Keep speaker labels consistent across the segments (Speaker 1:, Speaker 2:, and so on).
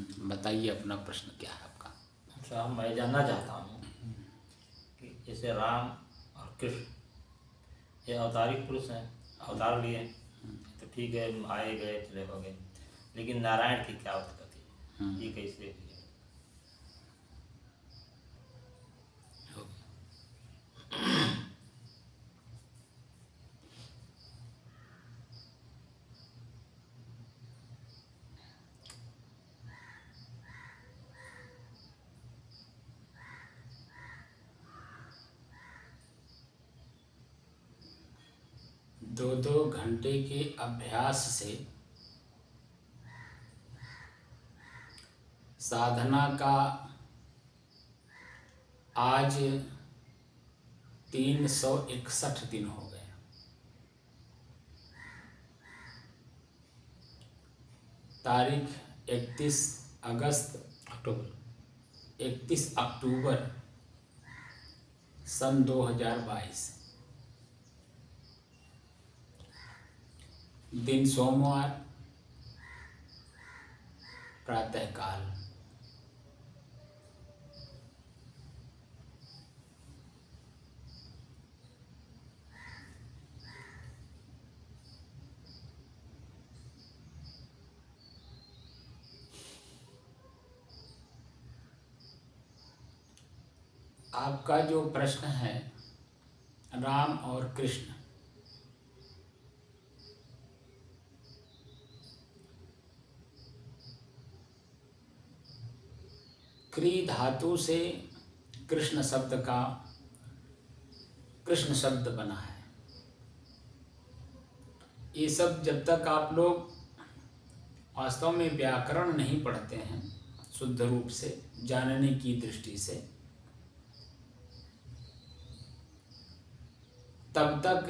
Speaker 1: बताइए अपना प्रश्न क्या है आपका।
Speaker 2: अच्छा, मैं जानना चाहता हूँ कि जैसे राम और कृष्ण ये अवतारिक पुरुष हैं, अवतार लिए, तो ठीक है, आए गए चले हो गए, लेकिन नारायण की क्या उत्पत्ति है, ये कैसे हुई?
Speaker 1: दो 2 घंटे के अभ्यास से साधना का आज 361 दिन हो गए। तारीख 31 अक्टूबर सन 2022, दिन सोमवार, प्रातःकाल। आपका जो प्रश्न है राम और कृष्ण, क्री धातु से कृष्ण शब्द बना है। ये सब जब तक आप लोग वास्तव में व्याकरण नहीं पढ़ते हैं शुद्ध रूप से जानने की दृष्टि से, तब तक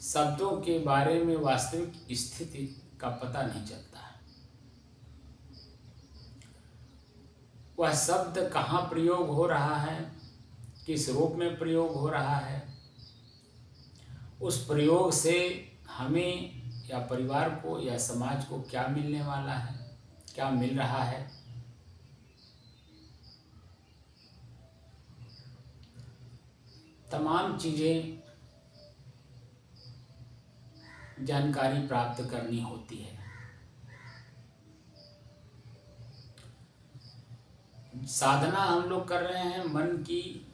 Speaker 1: शब्दों के बारे में वास्तविक स्थिति का पता नहीं चलता है। वह शब्द कहाँ प्रयोग हो रहा है, किस रूप में प्रयोग हो रहा है, उस प्रयोग से हमें या परिवार को या समाज को क्या मिलने वाला है, क्या मिल रहा है, तमाम चीज़ें जानकारी प्राप्त करनी होती है। साधना हम लोग कर रहे हैं मन की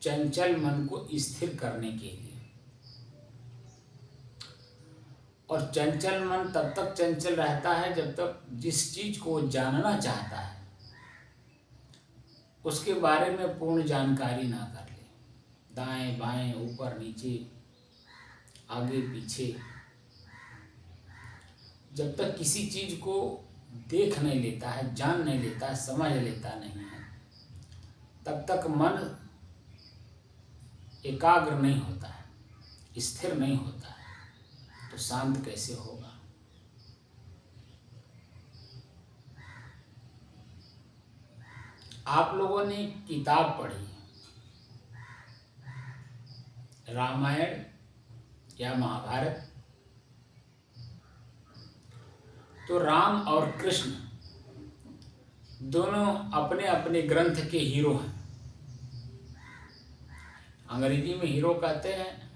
Speaker 1: चंचल मन को स्थिर करने के लिए, और चंचल मन तब तक चंचल रहता है जब तक जिस चीज को जानना चाहता है उसके बारे में पूर्ण जानकारी ना कर ले। दाएं बाएं ऊपर नीचे आगे पीछे, जब तक किसी चीज को देख नहीं लेता है, जान नहीं लेता है, समझ लेता नहीं है, तब तक मन एकाग्र नहीं होता है, स्थिर नहीं होता है, तो शांत कैसे होगा। आप लोगों ने किताब पढ़ी, रामायण या महाभारत, तो राम और कृष्ण दोनों अपने अपने ग्रंथ के हीरो हैं। अंग्रेजी में हीरो कहते हैं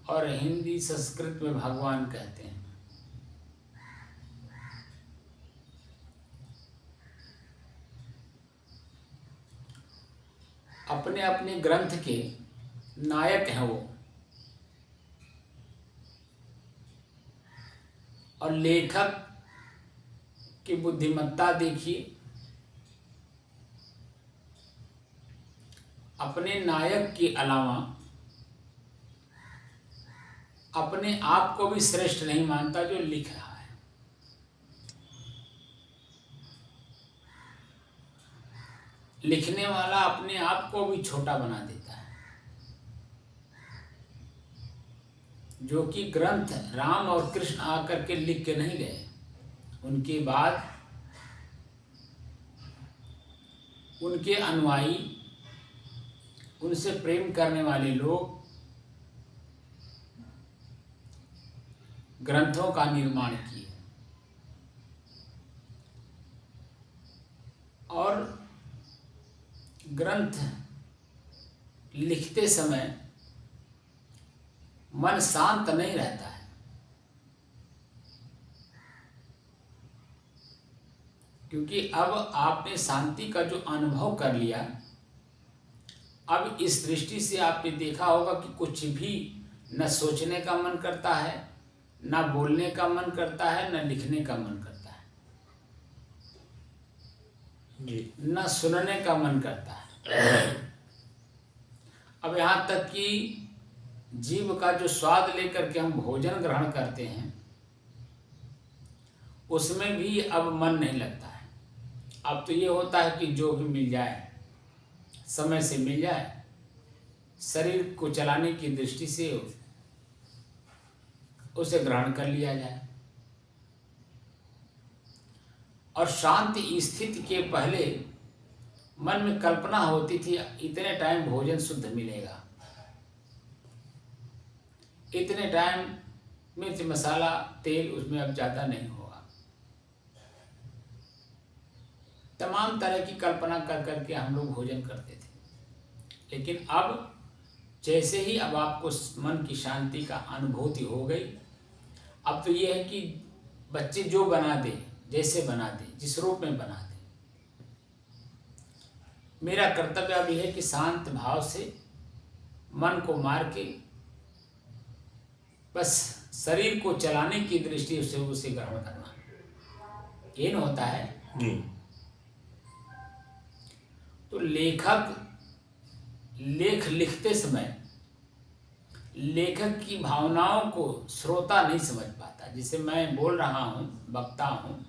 Speaker 1: और हिंदी संस्कृत में भगवान कहते हैं। अपने अपने ग्रंथ के नायक हैं वो, और लेखक की बुद्धिमत्ता देखिए। अपने नायक के अलावा अपने आप को भी श्रेष्ठ नहीं मानता जो लिख रहा है। लिखने वाला अपने आप को भी छोटा बना देता है। जो कि ग्रंथ राम और कृष्ण आकर के लिख के नहीं गए, उनके बाद उनके अनुयायी, उनसे प्रेम करने वाले लोग ग्रंथों का निर्माण किए। और ग्रंथ लिखते समय मन शांत नहीं रहता है, क्योंकि अब आपने शांति का जो अनुभव कर लिया, अब इस दृष्टि से आपने देखा होगा कि कुछ भी न सोचने का मन करता है, न बोलने का मन करता है, न लिखने का मन करता है
Speaker 2: जी।
Speaker 1: न सुनने का मन करता है। अब यहाँ तक कि जीव का जो स्वाद लेकर के हम भोजन ग्रहण करते हैं, उसमें भी अब मन नहीं लगता है। अब तो ये होता है कि जो भी मिल जाए, समय से मिल जाए, शरीर को चलाने की दृष्टि से उसे ग्रहण कर लिया जाए। और शांत स्थिति के पहले मन में कल्पना होती थी, इतने टाइम भोजन शुद्ध मिलेगा, इतने टाइम मिर्च मसाला तेल उसमें अब ज़्यादा नहीं होगा। तमाम तरह की कल्पना कर करके हम लोग भोजन करते थे। लेकिन अब जैसे ही अब आपको मन की शांति का अनुभूति हो गई, अब तो ये है कि बच्चे जो बना दे, जैसे बना दे, जिस रूप में बना दे, मेरा कर्तव्य अब यह है कि शांत भाव से मन को मार के बस शरीर को चलाने की दृष्टि से उसे ग्रहण करना। ये न होता है
Speaker 2: जी।
Speaker 1: तो लेखक लेख लिखते समय लेखक की भावनाओं को श्रोता नहीं समझ पाता। जैसे मैं बोल रहा हूँ, वक्ता हूँ,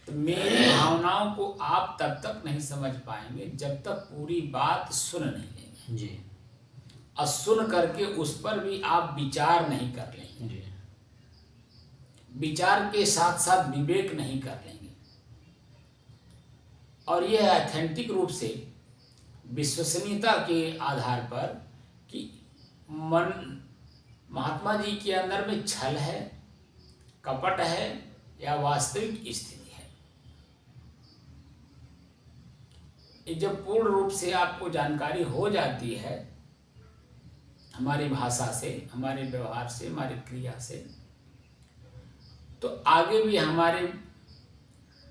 Speaker 1: तो मेरी भावनाओं को आप तब तक नहीं समझ पाएंगे जब तक पूरी बात सुन नहीं लेंगे
Speaker 2: जी।
Speaker 1: और सुन करके उस पर भी आप विचार नहीं कर लेंगे
Speaker 2: जी।
Speaker 1: विचार के साथ साथ विवेक नहीं कर लेंगे। और यह ऑथेंटिक रूप से विश्वसनीयता के आधार पर कि मन महात्मा जी के अंदर में छल है, कपट है या वास्तविक स्थिति है। ये जब पूर्ण रूप से आपको जानकारी हो जाती है हमारी भाषा से, हमारे व्यवहार से, हमारी क्रिया से, तो आगे भी हमारे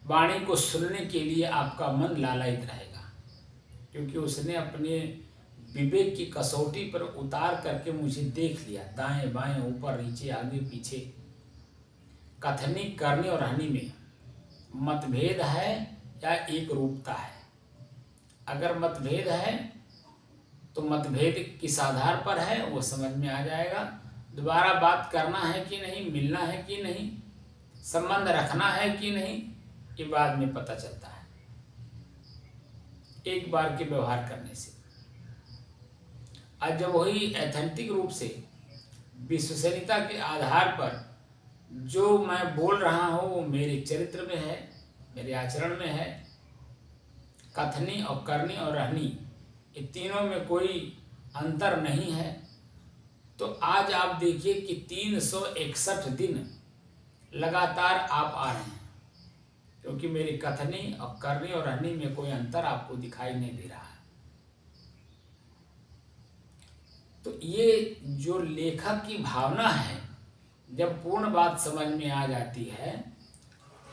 Speaker 1: वाणी को सुनने के लिए आपका मन लालायित रहेगा, क्योंकि उसने अपने विवेक की कसौटी पर उतार करके मुझे देख लिया, दाएं बाएं, ऊपर नीचे, आगे पीछे, कथनी करनी और रहनी में मतभेद है या एक रूपता है। अगर मतभेद है तो मतभेद किस आधार पर है वो समझ में आ जाएगा। दोबारा बात करना है कि नहीं, मिलना है कि नहीं, संबंध रखना है कि नहीं, ये बाद में पता चलता है एक बार के व्यवहार करने से। आज जब वही ऑथेंटिक रूप से विश्वसनीयता के आधार पर जो मैं बोल रहा हूँ वो मेरे चरित्र में है, मेरे आचरण में है, कथनी और करनी और रहनी, ये तीनों में कोई अंतर नहीं है, तो आज आप देखिए कि 361 दिन लगातार आप आ रहे हैं, क्योंकि मेरी कथनी और करनी और रहनी में कोई अंतर आपको दिखाई नहीं दे रहा है। तो ये जो लेखक की भावना है, जब पूर्ण बात समझ में आ जाती है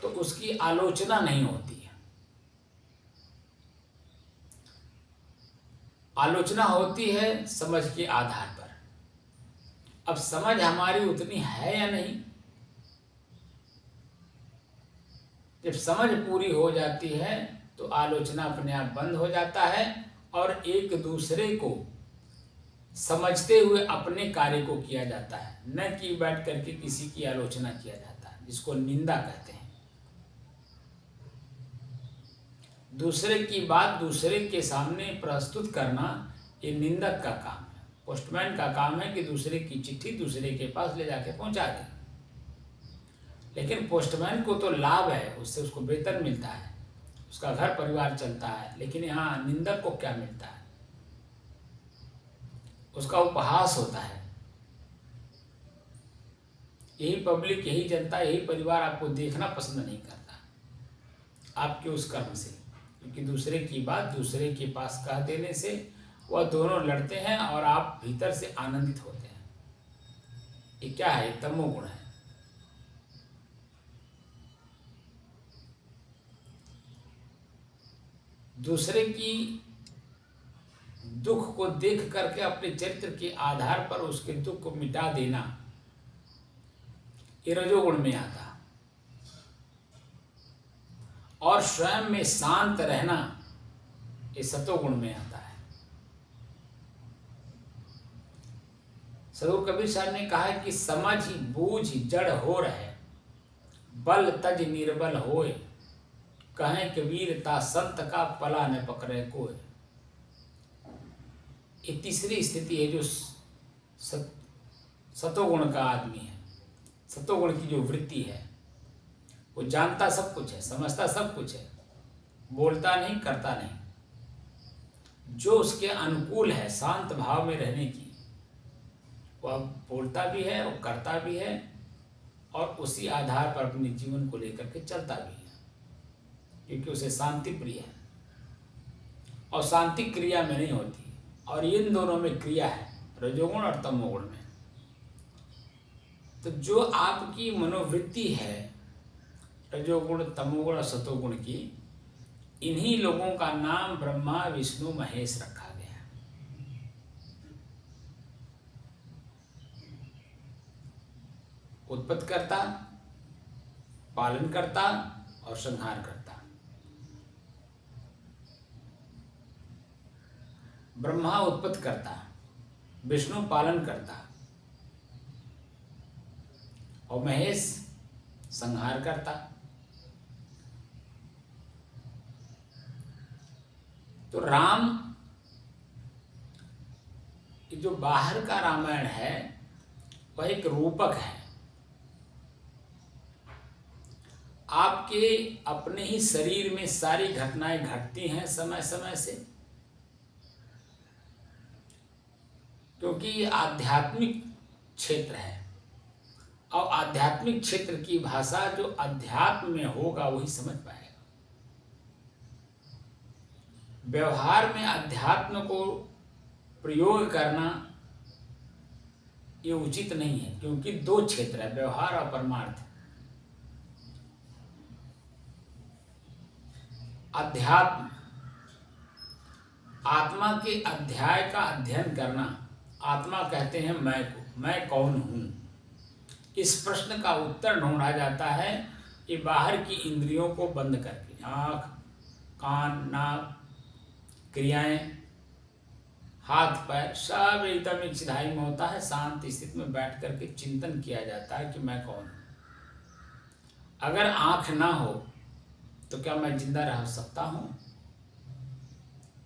Speaker 1: तो उसकी आलोचना नहीं होती है। आलोचना होती है समझ के आधार पर। अब समझ हमारी उतनी है या नहीं, जब समझ पूरी हो जाती है तो आलोचना अपने आप बंद हो जाता है और एक दूसरे को समझते हुए अपने कार्य को किया जाता है, न कि बैठ करके किसी की आलोचना किया जाता है, जिसको निंदा कहते हैं। दूसरे की बात दूसरे के सामने प्रस्तुत करना ये निंदक का काम है। पोस्टमैन का काम है कि दूसरे की चिट्ठी दूसरे के पास ले जाके पहुंचा दे, लेकिन पोस्टमैन को तो लाभ है, उससे उसको वेतन मिलता है, उसका घर परिवार चलता है। लेकिन यहाँ निंदक को क्या मिलता है? उसका उपहास होता है। यही पब्लिक, यही जनता, यही परिवार आपको देखना पसंद नहीं करता। आपके उस कर्म से, क्योंकि दूसरे की बात दूसरे के पास कह देने से वह दोनों लड़ते हैं और आप भीतर से आनंदित होते हैं। ये क्या है? तमोगुण है। दूसरे की दुख को देख करके अपने चरित्र के आधार पर उसके दुख को मिटा देना, ये रजोगुण में आता। और स्वयं में शांत रहना, ये सतोगुण में आता है। सदगुरु कबीर साहब ने कहा है कि समझ बूझ जड़ हो रहे, बल तज निर्बल होए, कहें कबीर ता संत का पला न पकड़े कोई। ये तीसरी स्थिति है जो सतोगुण का आदमी है। सतोगुण की जो वृत्ति है, वो जानता सब कुछ है, समझता सब कुछ है, बोलता नहीं, करता नहीं। जो उसके अनुकूल है शांत भाव में रहने की, वह बोलता भी है, वो करता भी है, और उसी आधार पर अपने जीवन को लेकर के चलता भी है, क्योंकि उसे शांति प्रिय है। और शांति क्रिया में नहीं होती, और इन दोनों में क्रिया है, रजोगुण और तमोगुण में। तो जो आपकी मनोवृत्ति है रजोगुण, तमोगुण और सतोगुण की, इन्हीं लोगों का नाम ब्रह्मा विष्णु महेश रखा गया। उत्पत्ति करता, पालन करता और संहार करता। ब्रह्मा उत्पत्ति करता, विष्णु पालन करता और महेश संहार करता। तो राम, जो बाहर का रामायण है, वह एक रूपक है। आपके अपने ही शरीर में सारी घटनाएं घटती हैं समय समय से, क्योंकि ये आध्यात्मिक क्षेत्र है, और आध्यात्मिक क्षेत्र की भाषा जो अध्यात्म में होगा वही समझ पाएगा। व्यवहार में अध्यात्म को प्रयोग करना ये उचित नहीं है, क्योंकि दो क्षेत्र है, व्यवहार और परमार्थ। अध्यात्म, आत्मा के अध्याय का अध्ययन करना। आत्मा कहते हैं मैं को, मैं कौन हूँ। इस प्रश्न का उत्तर ढूंढा जाता है कि बाहर की इंद्रियों को बंद करके, आँख, कान, नाक, क्रियाएं, हाथ पैर सब एकदम एक सिधाई में होता है। शांत स्थिति में बैठ करके चिंतन किया जाता है कि मैं कौन हूँ। अगर आँख ना हो तो क्या मैं जिंदा रह सकता हूँ?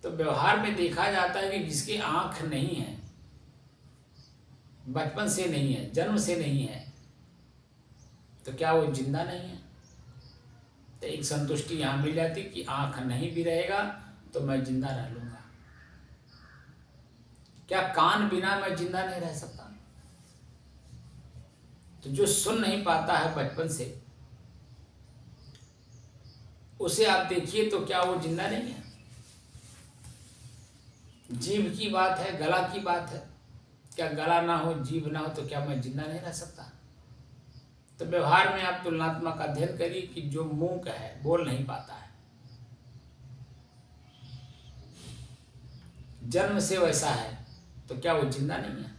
Speaker 1: तो व्यवहार में देखा जाता है कि जिसकी आँख नहीं है, बचपन से नहीं है, जन्म से नहीं है, तो क्या वो जिंदा नहीं है? तो एक संतुष्टि यहाँ मिल जाती कि आँख नहीं भी रहेगा तो मैं जिंदा रह लूँगा। क्या कान बिना मैं जिंदा नहीं रह सकता? तो जो सुन नहीं पाता है बचपन से, उसे आप देखिए तो क्या वो जिंदा नहीं है? जीभ की बात है, गला की बात है, क्या गला ना हो, जीभ ना हो तो क्या मैं जिंदा नहीं रह सकता? तो व्यवहार में आप तुलनात्मक अध्ययन करिए कि जो मूक है, बोल नहीं पाता है, जन्म से वैसा है, तो क्या वो जिंदा नहीं है?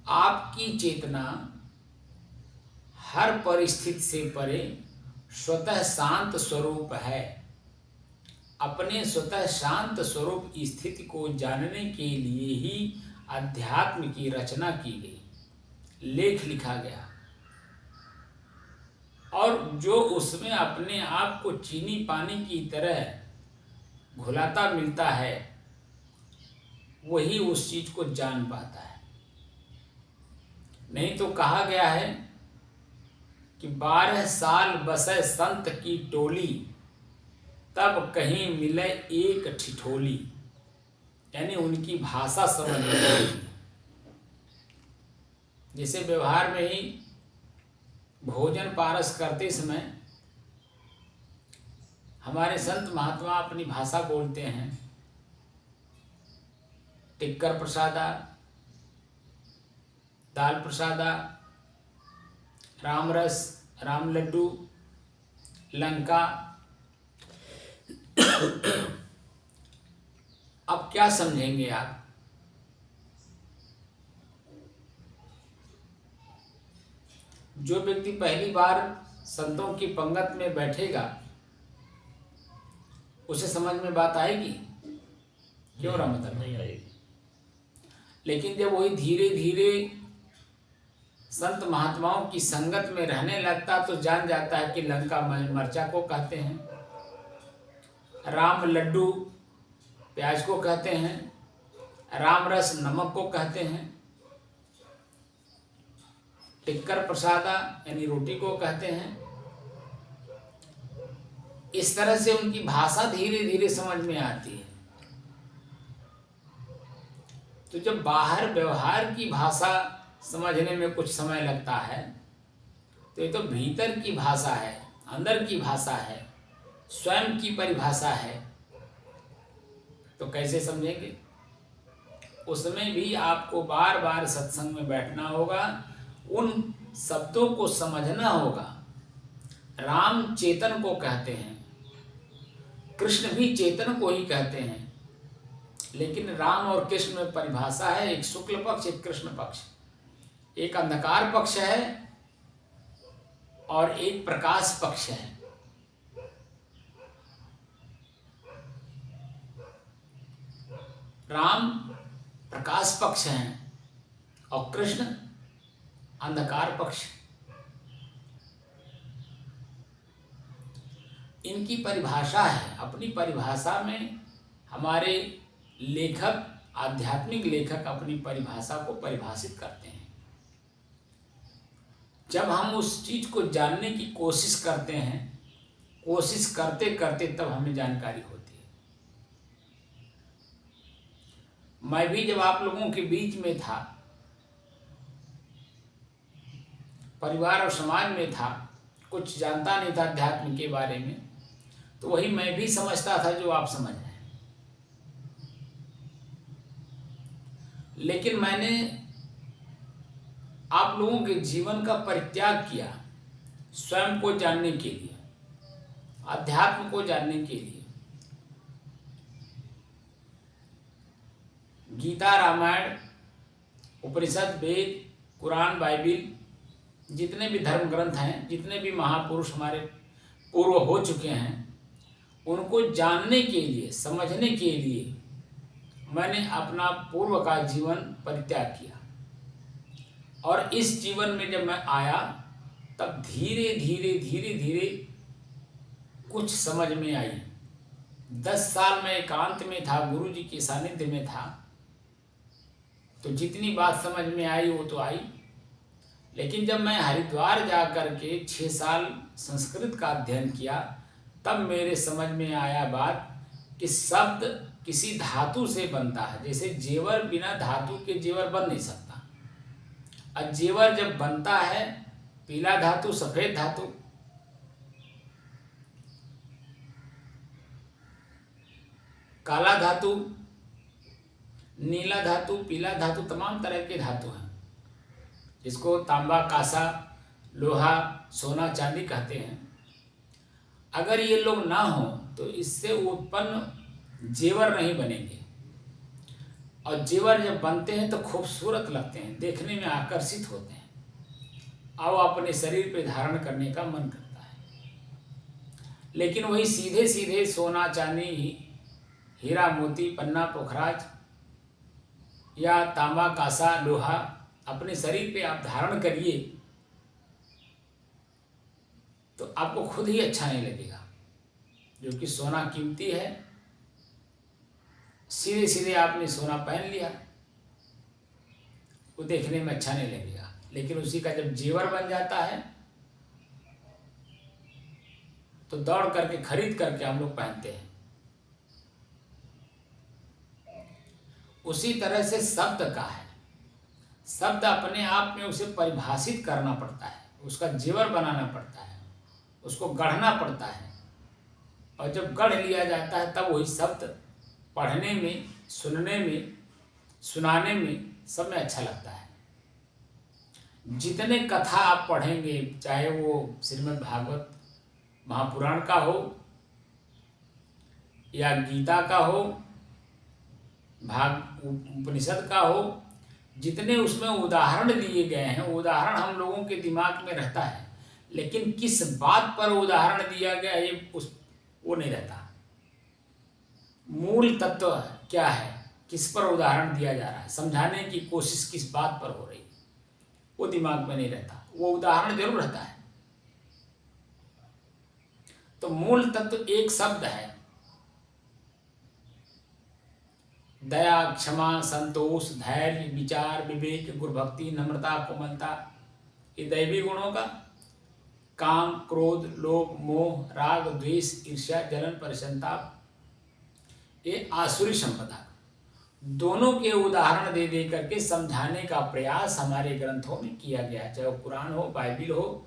Speaker 1: आपकी चेतना हर परिस्थिति से परे स्वतः शांत स्वरूप है। अपने स्वतः शांत स्वरूप स्थिति को जानने के लिए ही अध्यात्म की रचना की गई, लेख लिखा गया, और जो उसमें अपने आप को चीनी पानी की तरह घुलाता मिलता है, वही उस चीज को जान पाता है। नहीं तो कहा गया है कि 12 साल बसे संत की टोली, तब कहीं मिले एक ठिठोली। यानी उनकी भाषा समझ में नहीं। जैसे व्यवहार में ही भोजन पारस करते समय हमारे संत महात्मा अपनी भाषा बोलते हैं। टिक्कर प्रसादा, दाल प्रसादा, राम रस, राम लड्डू, लंका। अब क्या समझेंगे आप? जो व्यक्ति पहली बार संतों की पंगत में बैठेगा उसे समझ में बात आएगी? क्यों रमतन?
Speaker 2: नहीं आएगी।
Speaker 1: लेकिन जब वही धीरे धीरे संत महात्माओं की संगत में रहने लगता तो जान जाता है कि लंका मरचा को कहते हैं, राम लड्डू प्याज को कहते हैं, राम रस नमक को कहते हैं, टिक्कर प्रसादा यानी रोटी को कहते हैं। इस तरह से उनकी भाषा धीरे धीरे समझ में आती है। तो जब बाहर व्यवहार की भाषा समझने में कुछ समय लगता है तो ये तो भीतर की भाषा है, अंदर की भाषा है, स्वयं की परिभाषा है। तो कैसे समझेंगे? उसमें भी आपको बार बार सत्संग में बैठना होगा, उन शब्दों को समझना होगा। राम चेतन को कहते हैं, कृष्ण भी चेतन को ही कहते हैं, लेकिन राम और कृष्ण में परिभाषा है, एक शुक्ल पक्ष, एक कृष्ण पक्ष, एक अंधकार पक्ष है और एक प्रकाश पक्ष है। राम प्रकाश पक्ष हैं और कृष्ण अंधकार पक्ष। इनकी परिभाषा है। अपनी परिभाषा में हमारे लेखक, आध्यात्मिक लेखक अपनी परिभाषा को परिभाषित करते हैं। जब हम उस चीज को जानने की कोशिश करते हैं, कोशिश करते करते तब हमें जानकारी होती है। मैं भी जब आप लोगों के बीच में था, परिवार और समाज में था, कुछ जानता नहीं था अध्यात्म के बारे में, तो वही मैं भी समझता था जो आप समझ रहे हैं। लेकिन मैंने आप लोगों के जीवन का परित्याग किया स्वयं को जानने के लिए, अध्यात्म को जानने के लिए। गीता, रामायण, उपनिषद, वेद, कुरान, बाइबिल, जितने भी धर्म ग्रंथ हैं, जितने भी महापुरुष हमारे पूर्व हो चुके हैं, उनको जानने के लिए, समझने के लिए मैंने अपना पूर्व का जीवन परित्याग किया। और इस जीवन में जब मैं आया तब धीरे धीरे धीरे धीरे कुछ समझ में आई। 10 साल में एकांत में था, गुरु जी के सानिध्य में था, तो जितनी बात समझ में आई वो तो आई। लेकिन जब मैं हरिद्वार जा कर के 6 साल संस्कृत का अध्ययन किया तब मेरे समझ में आया बात कि शब्द किसी धातु से बनता है। जैसे जेवर बिना धातु के जेवर बन नहीं सकता। और जेवर जब बनता है, पीला धातु, सफेद धातु, काला धातु, नीला धातु, पीला धातु, तमाम तरह के धातु हैं, जिसको तांबा, कांसा, लोहा, सोना, चांदी कहते हैं। अगर ये लोग ना हो तो इससे उत्पन्न जेवर नहीं बनेंगे। और जेवर जब बनते हैं तो खूबसूरत लगते हैं, देखने में आकर्षित होते हैं, और अपने शरीर पे धारण करने का मन करता है। लेकिन वही सीधे सीधे सोना, चांदी, हीरा, मोती, पन्ना, पोखराज या तांबा, कांसा, लोहा अपने शरीर पे आप धारण करिए तो आपको खुद ही अच्छा नहीं लगेगा। जो कि सोना कीमती है, सीधे सीधे आपने सोना पहन लिया, वो देखने में अच्छा नहीं लगेगा। लेकिन उसी का जब जेवर बन जाता है तो दौड़ करके खरीद करके हम लोग पहनते हैं। उसी तरह से शब्द का है। शब्द अपने आप में उसे परिभाषित करना पड़ता है। उसका जेवर बनाना पड़ता है, उसको गढ़ना पड़ता है। और जब गढ़ लिया जाता है तब वही शब्द पढ़ने में, सुनने में, सुनाने में सब में अच्छा लगता है। जितने कथा आप पढ़ेंगे, चाहे वो श्रीमद् भागवत महापुराण का हो या गीता का हो, उपनिषद का हो, जितने उसमें उदाहरण दिए गए हैं, उदाहरण हम लोगों के दिमाग में रहता है, लेकिन किस बात पर उदाहरण दिया गया ये वो नहीं रहता। मूल तत्व क्या है, किस पर उदाहरण दिया जा रहा है, समझाने की कोशिश किस बात पर हो रही है, वो दिमाग में नहीं रहता। वो उदाहरण जरूर रहता है। तो मूल तत्व एक शब्द है, दया, क्षमा, संतोष, धैर्य, विचार, विवेक, गुरुभक्ति, नम्रता, कोमलता, ये दैवी गुणों का काम, क्रोध, लोभ, मोह, राग, द्वेष, ईर्ष्या, जलन, प्रसन्नता, ये आसुरी संपदा। दोनों के उदाहरण दे दे करके समझाने का प्रयास हमारे ग्रंथों में किया गया, चाहे वो पुराण हो, बाइबिल हो,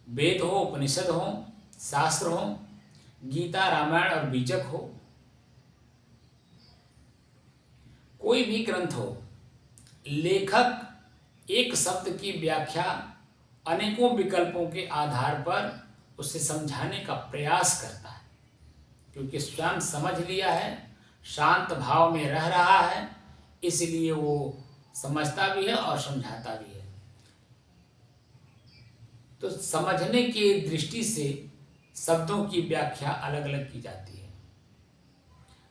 Speaker 1: वेद हो, उपनिषद हो, शास्त्र हो, गीता, रामायण और बीजक हो, कोई भी ग्रंथ हो, लेखक एक शब्द की व्याख्या अनेकों विकल्पों के आधार पर उसे समझाने का प्रयास करता है, क्योंकि स्वयं समझ लिया है, शांत भाव में रह रहा है, इसलिए वो समझता भी है और समझाता भी है। तो समझने की दृष्टि से शब्दों की व्याख्या अलग अलग की जाती है।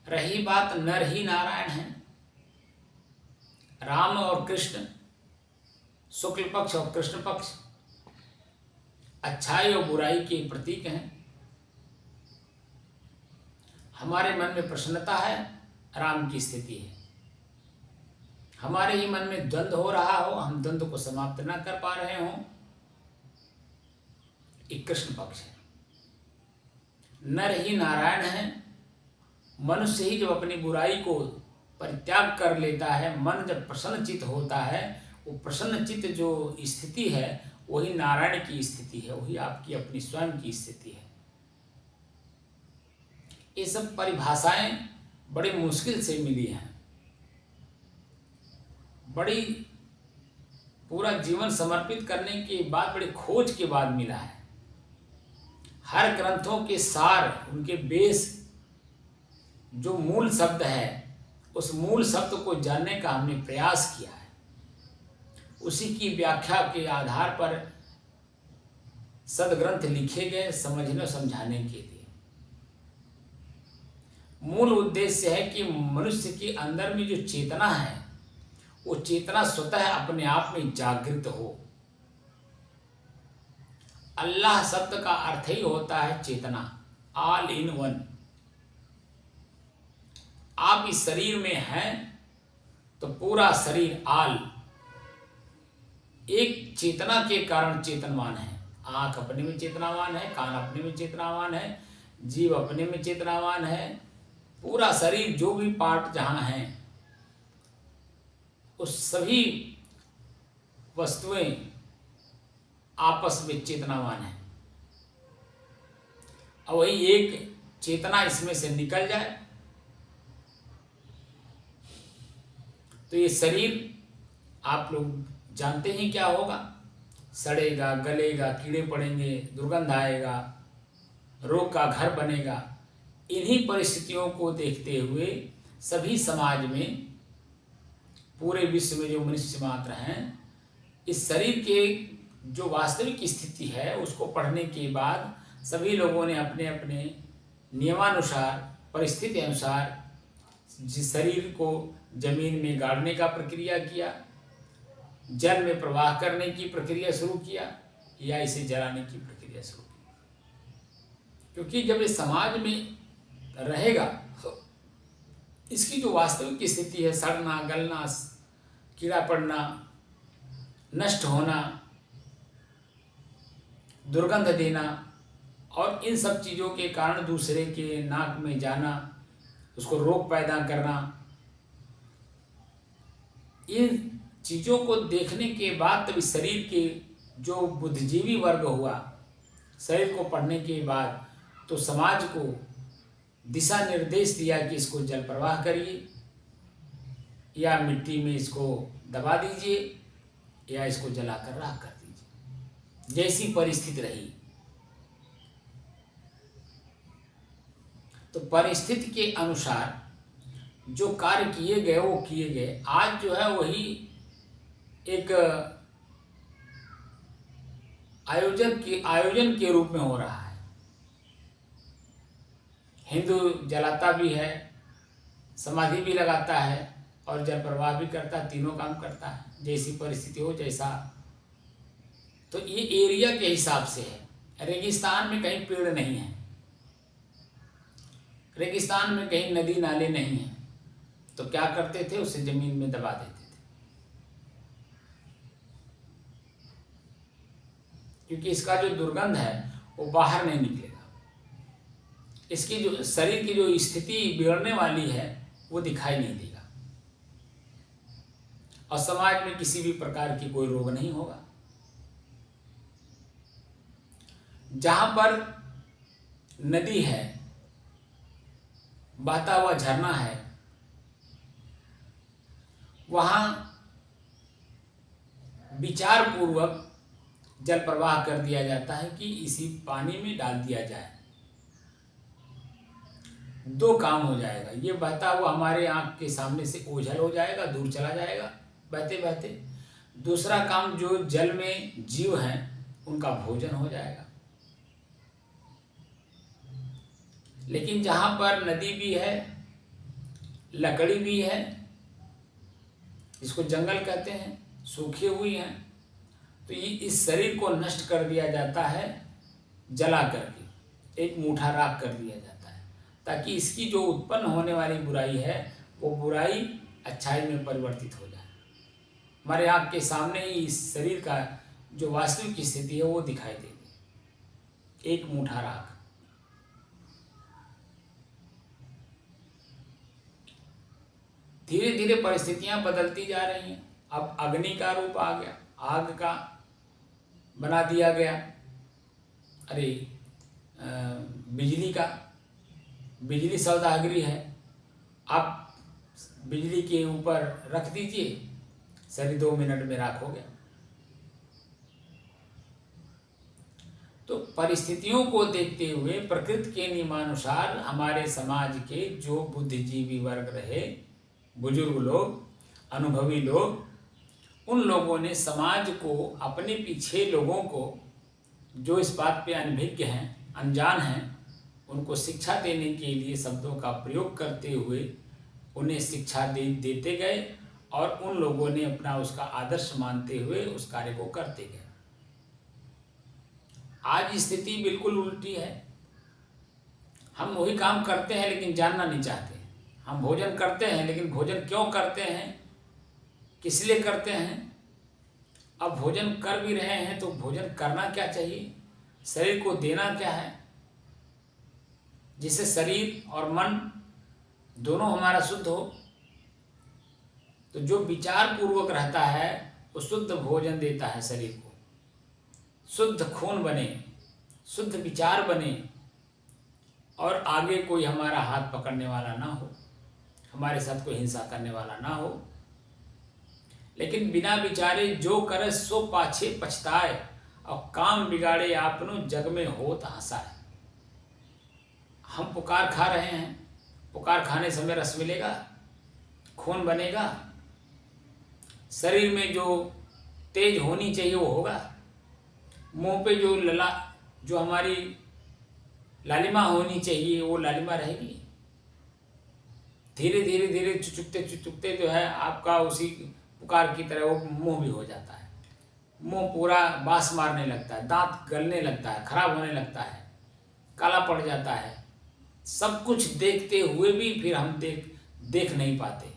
Speaker 1: रही बात नर ही नारायण है, राम और कृष्ण, शुक्ल पक्ष और कृष्ण पक्ष अच्छाई और बुराई के प्रतीक हैं। हमारे मन में प्रसन्नता है, राम की स्थिति है। हमारे ही मन में द्वंद्व हो रहा हो, हम द्वंद्व को समाप्त न कर पा रहे हों, एक कृष्ण पक्ष है। नर ही नारायण है। मनुष्य ही जब अपनी बुराई को परित्याग कर लेता है, मन जब प्रसन्न चित्त होता है, वो प्रसन्न चित्त जो स्थिति है वही नारायण की स्थिति है, वही आपकी अपनी स्वयं की स्थिति है। ये सब परिभाषाएं बड़ी मुश्किल से मिली हैं, बड़ी पूरा जीवन समर्पित करने के बाद, बड़ी खोज के बाद मिला है। हर ग्रंथों के सार, उनके बेस, जो मूल शब्द है, उस मूल शब्द को जानने का हमने प्रयास किया है। उसी की व्याख्या के आधार पर सदग्रंथ लिखे गए, समझने और समझाने के लिए। मूल उद्देश्य है कि मनुष्य के अंदर में जो चेतना है, वो चेतना स्वतः अपने आप में जागृत हो। अल्लाह शब्द का अर्थ ही होता है चेतना, ऑल इन वन। आप इस शरीर में हैं तो पूरा शरीर ऑल एक चेतना के कारण चेतनवान है। आंख अपने में चेतनावान है, कान अपने में चेतनावान है, जीव अपने में चेतनावान है। पूरा शरीर, जो भी पार्ट जहाँ हैं, उस सभी वस्तुएं आपस में चेतनावान है। और वही एक चेतना इसमें से निकल जाए तो ये शरीर आप लोग जानते हैं क्या होगा, सड़ेगा, गलेगा, कीड़े पड़ेंगे, दुर्गंध आएगा, रोग का घर बनेगा। इन्हीं परिस्थितियों को देखते हुए सभी समाज में, पूरे विश्व में जो मनुष्य मात्र हैं, इस शरीर के जो वास्तविक स्थिति है उसको पढ़ने के बाद सभी लोगों ने अपने अपने नियमानुसार, परिस्थिति अनुसार जिस शरीर को जमीन में गाड़ने का प्रक्रिया किया, जल में प्रवाह करने की प्रक्रिया शुरू किया, या इसे जलाने की प्रक्रिया शुरू की। क्योंकि जब ये समाज में रहेगा तो इसकी जो वास्तविक स्थिति है, सड़ना, गलना, कीड़ा पड़ना, नष्ट होना, दुर्गंध देना, और इन सब चीज़ों के कारण दूसरे के नाक में जाना, उसको रोग पैदा करना, इन चीज़ों को देखने के बाद तभी शरीर के जो बुद्धिजीवी वर्ग हुआ, शरीर को पढ़ने के बाद तो समाज को दिशा निर्देश दिया कि इसको जल प्रवाह करिए, या मिट्टी में इसको दबा दीजिए, या इसको जलाकर राख कर दीजिए, जैसी परिस्थिति रही। तो परिस्थिति के अनुसार जो कार्य किए गए वो किए गए। आज जो है वही एक आयोजन के रूप में हो रहा है। हिंदू जलाता भी है, समाधि भी लगाता है और जल प्रवाह भी करता है, तीनों काम करता है, जैसी परिस्थिति हो जैसा। तो ये एरिया के हिसाब से है। रेगिस्तान में कहीं पेड़ नहीं है, रेगिस्तान में कहीं नदी नाले नहीं है, तो क्या करते थे, उसे जमीन में दबा देते थे, क्योंकि इसका जो दुर्गंध है वो बाहर नहीं निकलेगा। इसकी जो शरीर की जो स्थिति बिगड़ने वाली है वो दिखाई नहीं देगा, और समाज में किसी भी प्रकार की कोई रोग नहीं होगा। जहां पर नदी है, बहता हुआ झरना है, वहां विचार पूर्वक जल प्रवाह कर दिया जाता है कि इसी पानी में डाल दिया जाए। दो काम हो जाएगा, ये बहता हुआ हमारे आंख के सामने से ओझल हो जाएगा, दूर चला जाएगा बहते बहते। दूसरा काम, जो जल में जीव हैं उनका भोजन हो जाएगा। लेकिन जहां पर नदी भी है, लकड़ी भी है, इसको जंगल कहते हैं, सूखी हुई हैं, तो ये इस शरीर को नष्ट कर दिया जाता है जला करके, एक मुठा राख कर दिया जाता है, ताकि इसकी जो उत्पन्न होने वाली बुराई है वो बुराई अच्छाई में परिवर्तित हो जाए। हमारे आँख के सामने ही इस शरीर का जो वास्तविक स्थिति है वो दिखाई देगी, एक मुठा राख। धीरे धीरे परिस्थितियां बदलती जा रही हैं। अब अग्नि का रूप आ गया, आग का बना दिया गया, अरे बिजली का, बिजली सौदागरी है, आप बिजली के ऊपर रख दीजिए, शरीर 2 मिनट में राख हो गया। तो परिस्थितियों को देखते हुए प्रकृति के नियमानुसार हमारे समाज के जो बुद्धिजीवी वर्ग रहे, बुजुर्ग लोग, अनुभवी लोग, उन लोगों ने समाज को, अपने पीछे लोगों को जो इस बात पे अनभिज्ञ हैं, अनजान हैं, उनको शिक्षा देने के लिए शब्दों का प्रयोग करते हुए उन्हें शिक्षा देते गए, और उन लोगों ने अपना उसका आदर्श मानते हुए उस कार्य को करते गए। आज स्थिति बिल्कुल उल्टी है। हम वही काम करते हैं लेकिन जानना नहीं चाहते। हम भोजन करते हैं लेकिन भोजन क्यों करते हैं, किस लिए करते हैं। अब भोजन कर भी रहे हैं तो भोजन करना क्या चाहिए, शरीर को देना क्या है, जिससे शरीर और मन दोनों हमारा शुद्ध हो। तो जो विचार पूर्वक रहता है वो शुद्ध भोजन देता है शरीर को, शुद्ध खून बने, शुद्ध विचार बने, और आगे कोई हमारा हाथ पकड़ने वाला ना हो, हमारे साथ कोई हिंसा करने वाला ना हो। लेकिन बिना विचारे जो करे सो पाछे पछताए, और काम बिगाड़े आपनो जग में होत हंसाए। हम पुकार खा रहे हैं, पुकार खाने से हमें रस मिलेगा, खून बनेगा, शरीर में जो तेज होनी चाहिए वो होगा, मुंह पे जो हमारी लालिमा होनी चाहिए वो लालिमा रहेगी। धीरे धीरे धीरे चुचुकते जो है आपका उसी पुकार की तरह वो मुंह भी हो जाता है, मुंह पूरा बास मारने लगता है, दांत गलने लगता है, खराब होने लगता है, काला पड़ जाता है। सब कुछ देखते हुए भी फिर हम देख नहीं पाते,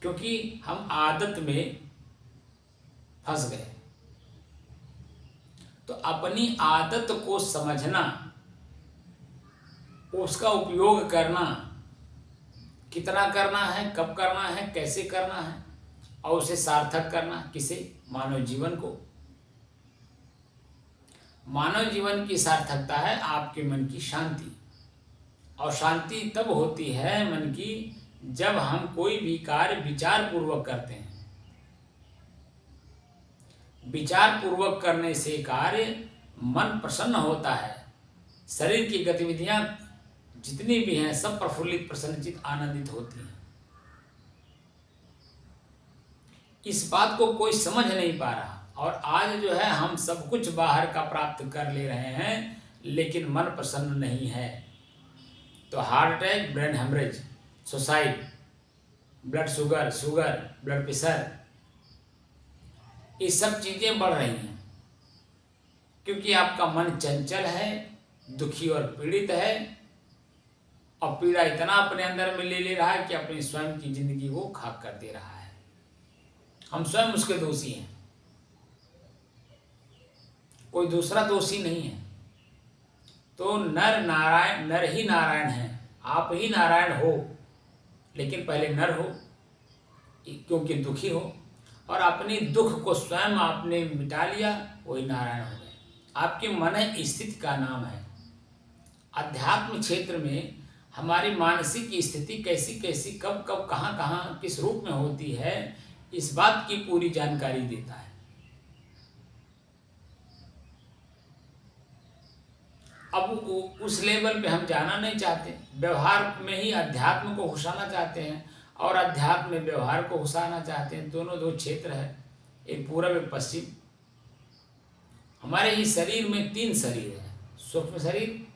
Speaker 1: क्योंकि हम आदत में फंस गए। तो अपनी आदत को समझना, उसका उपयोग करना, कितना करना है, कब करना है, कैसे करना है, और उसे सार्थक करना। किसे? मानव जीवन को। मानव जीवन की सार्थकता है आपके मन की शांति, और शांति तब होती है मन की जब हम कोई भी कार्य विचार पूर्वक करते हैं। विचार पूर्वक करने से कार्य मन प्रसन्न होता है, शरीर की गतिविधियां जितनी भी हैं सब प्रफुल्लित, प्रसन्नचित, आनंदित होती हैं। इस बात को कोई समझ नहीं पा रहा, और आज जो है हम सब कुछ बाहर का प्राप्त कर ले रहे हैं, लेकिन मन प्रसन्न नहीं है। तो heart attack, brain haemorrhage, suicide, blood sugar, blood pressure, ये सब चीज़ें बढ़ रही हैं, क्योंकि आपका मन चंचल है, दुखी और पीड़ित है, और पीड़ा इतना अपने अंदर में ले रहा है कि अपनी स्वयं की जिंदगी को खाक कर दे रहा है। हम स्वयं उसके दोषी हैं, कोई दूसरा दोषी नहीं है। तो नर ही नारायण है, आप ही नारायण हो, लेकिन पहले नर हो, क्योंकि दुखी हो, और अपनी दुख को स्वयं आपने मिटा लिया, वही नारायण हो गए। आपके मन स्थिति का नाम है। अध्यात्म क्षेत्र में हमारी मानसिक स्थिति कैसी कैसी, कब कब, कहाँ कहाँ, किस रूप में होती है, इस बात की पूरी जानकारी देता है। अब उस लेवल पे हम जाना नहीं चाहते, व्यवहार में ही अध्यात्म को घुसाना चाहते हैं, और अध्यात्म में व्यवहार को घुसाना चाहते हैं। दोनों दो क्षेत्र है, एक पूरब एक पश्चिम। हमारे इस शरीर में 3 शरीर है, सूक्ष्म शरीर,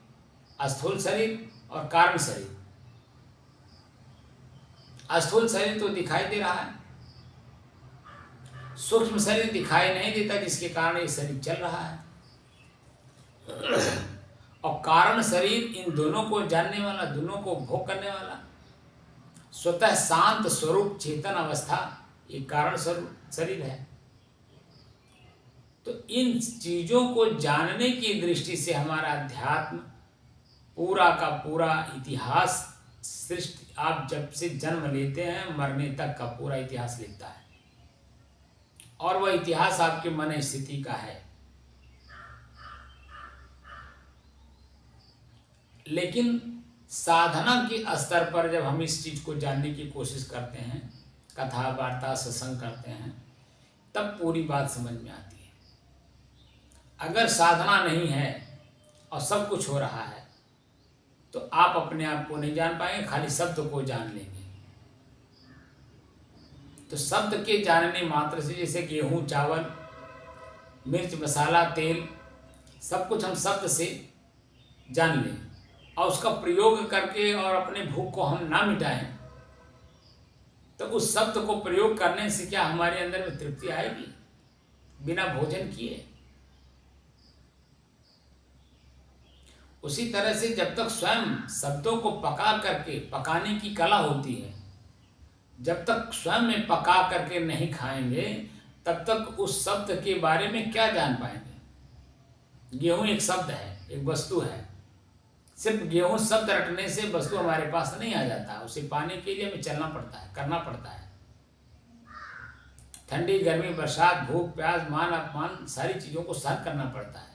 Speaker 1: स्थूल शरीर और कारण शरीर। स्थूल शरीर तो दिखाई दे रहा है, सूक्ष्म शरीर दिखाई नहीं देता, जिसके कारण ये शरीर चल रहा है। और कारण शरीर इन दोनों को जानने वाला, दोनों को भोग करने वाला, स्वतः शांत स्वरूप चेतन अवस्था, ये कारण शरीर है। तो इन चीजों को जानने की दृष्टि से हमारा अध्यात्म पूरा का पूरा इतिहास, सृष्टि, आप जब से जन्म लेते हैं मरने तक का पूरा इतिहास लिखता है, और वह इतिहास आपके मन स्थिति का है। लेकिन साधना के स्तर पर जब हम इस चीज को जानने की कोशिश करते हैं, कथा वार्ता सत्संग करते हैं, तब पूरी बात समझ में आती है। अगर साधना नहीं है और सब कुछ हो रहा है, तो आप अपने आप को नहीं जान पाएंगे, खाली शब्द को जान लेंगे। तो शब्द के जानने मात्र से, जैसे गेहूं, चावल, मिर्च, मसाला, तेल, सब कुछ हम शब्द से जान लें, और उसका प्रयोग करके और अपने भूख को हम ना मिटाएं, तो उस शब्द को प्रयोग करने से क्या हमारे अंदर में तृप्ति आएगी बिना भोजन किए? उसी तरह से जब तक स्वयं शब्दों को पका करके, पकाने की कला होती है, जब तक स्वयं में पका करके नहीं खाएंगे, तब तक उस शब्द के बारे में क्या जान पाएंगे। गेहूं एक शब्द है, एक वस्तु है। सिर्फ गेहूं शब्द रटने से वस्तु हमारे पास नहीं आ जाता, उसे पाने के लिए हमें चलना पड़ता है, करना पड़ता है। ठंडी, गर्मी, बरसात, भूख, प्यास, मान अपमान, सारी चीज़ों को सहन करना पड़ता है।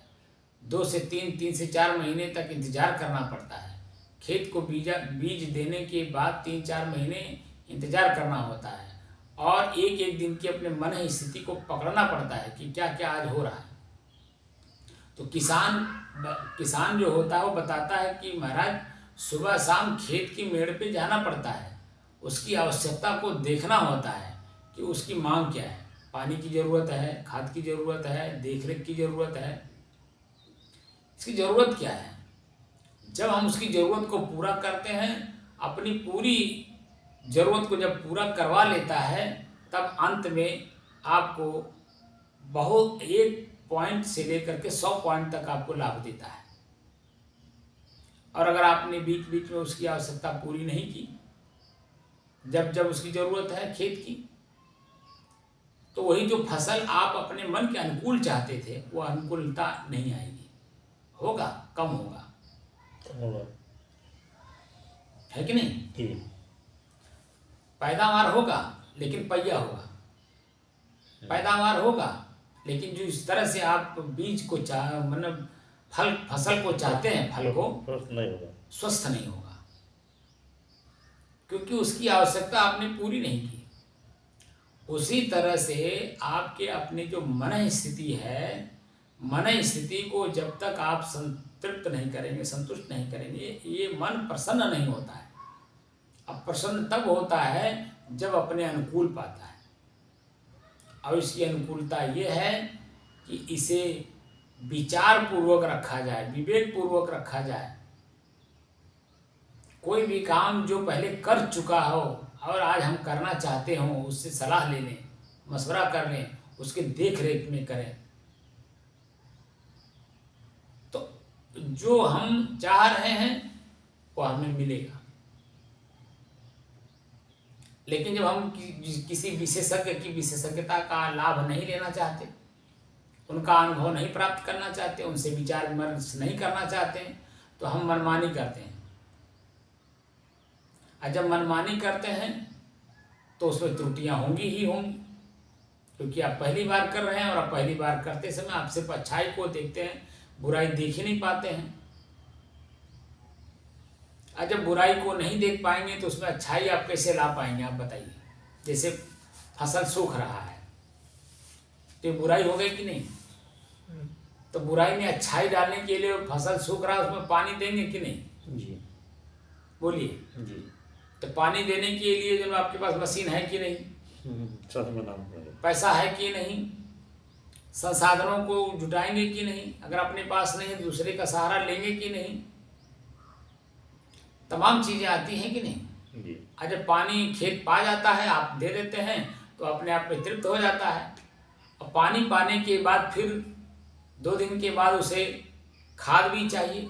Speaker 1: 2 से 3, 3 से 4 महीने तक इंतजार करना पड़ता है। खेत को बीज देने के बाद 3-4 महीने इंतजार करना होता है, और एक एक दिन की अपने मन की स्थिति को पकड़ना पड़ता है कि क्या क्या आज हो रहा है। तो किसान जो होता है वो बताता है कि महाराज सुबह शाम खेत की मेड़ पे जाना पड़ता है, उसकी आवश्यकता को देखना होता है कि उसकी मांग क्या है। पानी की ज़रूरत है, खाद की ज़रूरत है, देखरेख की ज़रूरत है, इसकी ज़रूरत क्या है। जब हम उसकी ज़रूरत को पूरा करते हैं, अपनी पूरी ज़रूरत को जब पूरा करवा लेता है, तब अंत में आपको बहुत 1 पॉइंट से लेकर के 100 पॉइंट तक आपको लाभ देता है। और अगर आपने बीच बीच में उसकी आवश्यकता पूरी नहीं की, जब जब उसकी ज़रूरत है खेत की, तो वही जो फसल आप अपने मन के अनुकूल चाहते थे, वो अनुकूलता नहीं आएगी, होगा, कम होगा, है कि नहीं? पैदावार होगा लेकिन पहिया होगा, पैदावार होगा, लेकिन जो इस तरह से आप बीज को मतलब फसल को चाहते हैं, फल को स्वस्थ नहीं होगा, क्योंकि उसकी आवश्यकता आपने पूरी नहीं की। उसी तरह से आपके अपनी जो मन स्थिति है, मन स्थिति को जब तक आप संतृप्त नहीं करेंगे, संतुष्ट नहीं करेंगे, ये मन प्रसन्न नहीं होता है। अब प्रसन्न तब होता है जब अपने अनुकूल पाता है, और इसकी अनुकूलता ये है कि इसे विचार पूर्वक रखा जाए, विवेक पूर्वक रखा जाए। कोई भी काम जो पहले कर चुका हो और आज हम करना चाहते हो, उससे सलाह ले लें, मशवरा कर लें, उसके देख रेख में करें, तो जो हम चाह रहे हैं वो हमें मिलेगा। लेकिन जब हम किसी विशेषज्ञ की विशेषज्ञता का लाभ नहीं लेना चाहते, उनका अनुभव नहीं प्राप्त करना चाहते, उनसे विचार विमर्श नहीं करना चाहते, तो हम मनमानी करते हैं। और जब मनमानी करते हैं तो उसमें त्रुटियां होंगी ही होंगी, क्योंकि आप पहली बार कर रहे हैं, और आप पहली बार करते समय आप सिर्फ अच्छाई को देखते हैं, बुराई देख ही नहीं पाते हैं। और जब बुराई को नहीं देख पाएंगे तो उसमें अच्छाई आप कैसे ला पाएंगे, आप बताइए। जैसे फसल सूख रहा है तो बुराई हो गई कि नहीं? तो बुराई में अच्छाई डालने के लिए फसल सूख रहा है, उसमें पानी देंगे कि नहीं?
Speaker 2: जी
Speaker 1: बोलिए जी। तो पानी देने के लिए जब आपके पास मशीन है कि नहीं, पैसा है कि नहीं, संसाधनों को जुटाएंगे कि नहीं, अगर अपने पास नहीं दूसरे का सहारा लेंगे कि नहीं, तमाम चीजें आती हैं कि नहीं। और जब पानी खेत पा जाता है, आप दे देते हैं, तो अपने आप में तृप्त हो जाता है। और पानी पाने के बाद फिर 2 दिन के बाद उसे खाद भी चाहिए,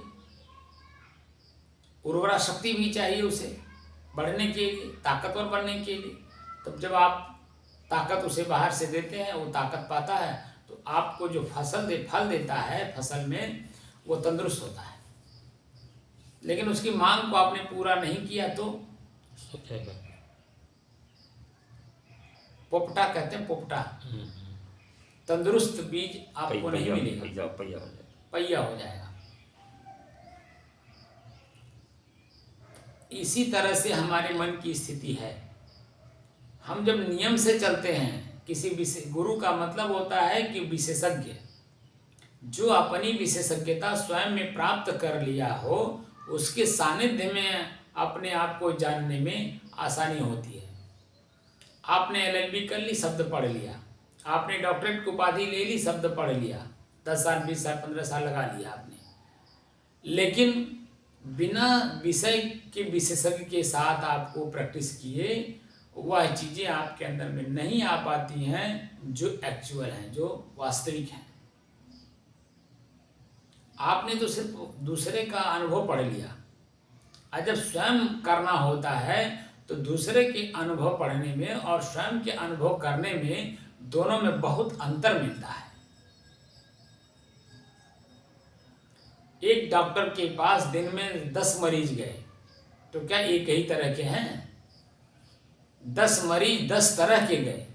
Speaker 1: उर्वरा शक्ति भी चाहिए उसे बढ़ने के लिए, ताकतवर बनने के लिए। तब जब आप ताकत उसे बाहर से देते हैं, वो ताकत पाता है, तो आपको जो फल देता है, फसल में वो तंदुरुस्त होता है। लेकिन उसकी मांग को आपने पूरा नहीं किया तो पोपटा कहते हैं, पोपटा, तंदुरुस्त बीज आपको नहीं मिलेगा, पहिया हो जाएगा। इसी तरह से हमारे मन की स्थिति है। हम जब नियम से चलते हैं, किसी गुरु का मतलब होता है कि विशेषज्ञ, जो अपनी विशेषज्ञता स्वयं में प्राप्त कर लिया हो, उसके सानिध्य में अपने आप को जानने में आसानी होती है। आपने LLB कर ली, शब्द पढ़ लिया, आपने डॉक्टरेट की उपाधि ले ली, शब्द पढ़ लिया, 10 साल 20 साल 15 साल लगा लिया आपने, लेकिन बिना विषय के विशेषज्ञ के साथ आपको प्रैक्टिस किए वह चीज़ें आपके अंदर में नहीं आ पाती हैं जो एक्चुअल हैं, जो वास्तविक हैं। आपने तो सिर्फ दूसरे का अनुभव पढ़ लिया, और जब स्वयं करना होता है तो दूसरे के अनुभव पढ़ने में और स्वयं के अनुभव करने में, दोनों में बहुत अंतर मिलता है। एक डॉक्टर के पास दिन में 10 मरीज गए, तो क्या एक ही तरह के हैं? 10 मरीज 10 तरह के गए।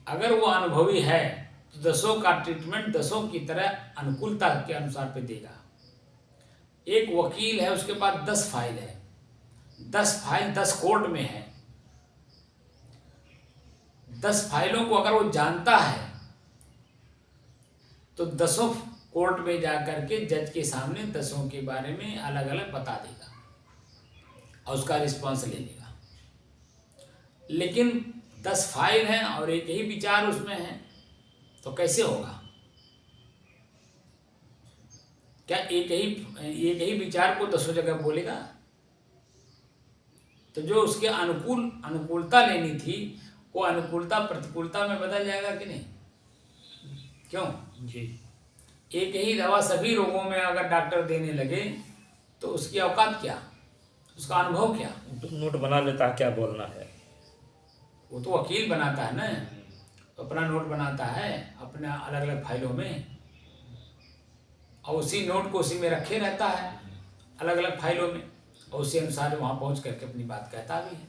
Speaker 1: अगर वो अनुभवी है तो 10 का ट्रीटमेंट 10 की तरह अनुकूलता के अनुसार पे देगा। एक वकील है, उसके पास 10 फाइल है, 10 फाइल 10 कोर्ट में है। 10 फाइलों को अगर वो जानता है तो 10 कोर्ट में जाकर के जज के सामने 10 के बारे में अलग अलग बता देगा और उसका रिस्पॉन्स ले लेगा। लेकिन 10 फाइल हैं और एक ही विचार उसमें है, तो कैसे होगा? क्या एक ही विचार को 10 जगह बोलेगा? तो जो उसके अनुकूलता लेनी थी, वो अनुकूलता प्रतिकूलता में बदल जाएगा कि नहीं? क्यों जी? एक ही दवा सभी रोगों में अगर डॉक्टर देने लगे तो उसकी औकात क्या, उसका अनुभव क्या?
Speaker 2: नोट बना लेता है क्या बोलना है,
Speaker 1: वो तो वकील बनाता है ना, तो अपना नोट बनाता है अपना अलग अलग फाइलों में, और उसी नोट को उसी में रखे रहता है अलग अलग फाइलों में, और उसी अनुसार वहाँ पहुँच करके अपनी बात कहता भी है।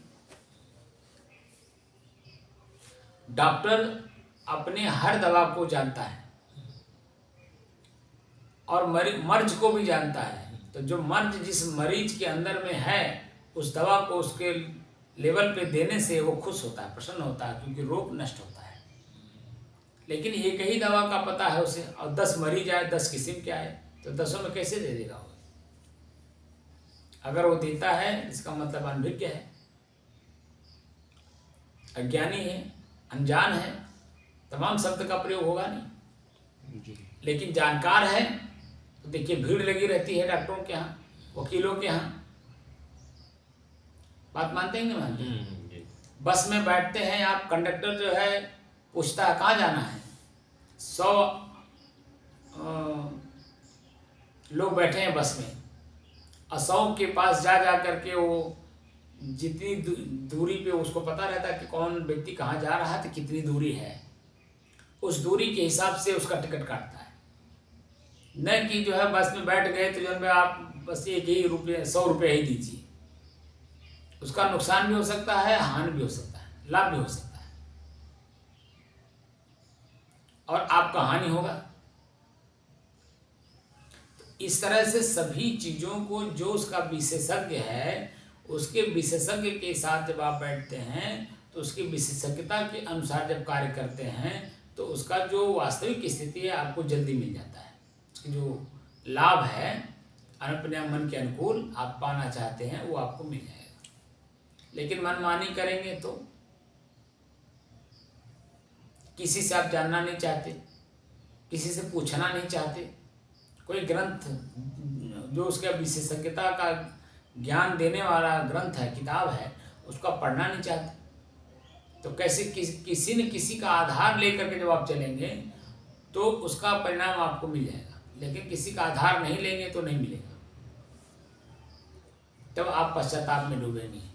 Speaker 1: डॉक्टर अपने हर दवा को जानता है और मर्ज को भी जानता है। तो जो मर्ज जिस मरीज के अंदर में है, उस दवा को उसके लेवल पे देने से वो खुश होता है, प्रसन्न होता है, क्योंकि रोग नष्ट होता है। लेकिन एक ही दवा का पता है उसे, और 10 मरीज आए, 10 किस्म के आए, तो 10 में कैसे दे देगा वो? अगर वो देता है, इसका मतलब अनभिज्ञ है, अज्ञानी है, अनजान है, तमाम शब्द का प्रयोग होगा नहीं। लेकिन जानकार है तो देखिए भीड़ लगी रहती है डॉक्टरों के यहाँ, वकीलों के यहाँ। बात मानते हैं कि नहीं मानते? बस में बैठते हैं आप, कंडक्टर जो है पूछता है कहाँ जाना है। 100 लोग बैठे हैं बस में, और 100 के पास जा करके वो जितनी दूरी पे उसको पता रहता है कि कौन व्यक्ति कहाँ जा रहा है, तो कितनी दूरी है, उस दूरी के हिसाब से उसका टिकट काटता है। न कि जो है बस में बैठ गए तो जो है आप बस एक ही रुपये 100 रुपये ही दीजिए। उसका नुकसान भी हो सकता है, हानि भी हो सकता है, लाभ भी हो सकता है, और आपका हानि होगा। इस तरह से सभी चीज़ों को जो उसका विशेषज्ञ है, उसके विशेषज्ञ के साथ जब आप बैठते हैं तो उसकी विशेषज्ञता के अनुसार जब कार्य करते हैं तो उसका जो वास्तविक स्थिति है आपको जल्दी मिल जाता है। उसकी जो लाभ है अपने मन के अनुकूल आप पाना चाहते हैं वो आपको मिल जाएगा। लेकिन मनमानी करेंगे तो किसी से आप जानना नहीं चाहते, किसी से पूछना नहीं चाहते, कोई ग्रंथ जो उसका विशेषज्ञता का ज्ञान देने वाला ग्रंथ है, किताब है, उसका पढ़ना नहीं चाहते, तो कैसे किसी न किसी का आधार लेकर के जब आप चलेंगे तो उसका परिणाम आपको मिल जाएगा। लेकिन किसी का आधार नहीं लेंगे तो नहीं मिलेगा, तब आप पश्चाताप में डूबेंगे।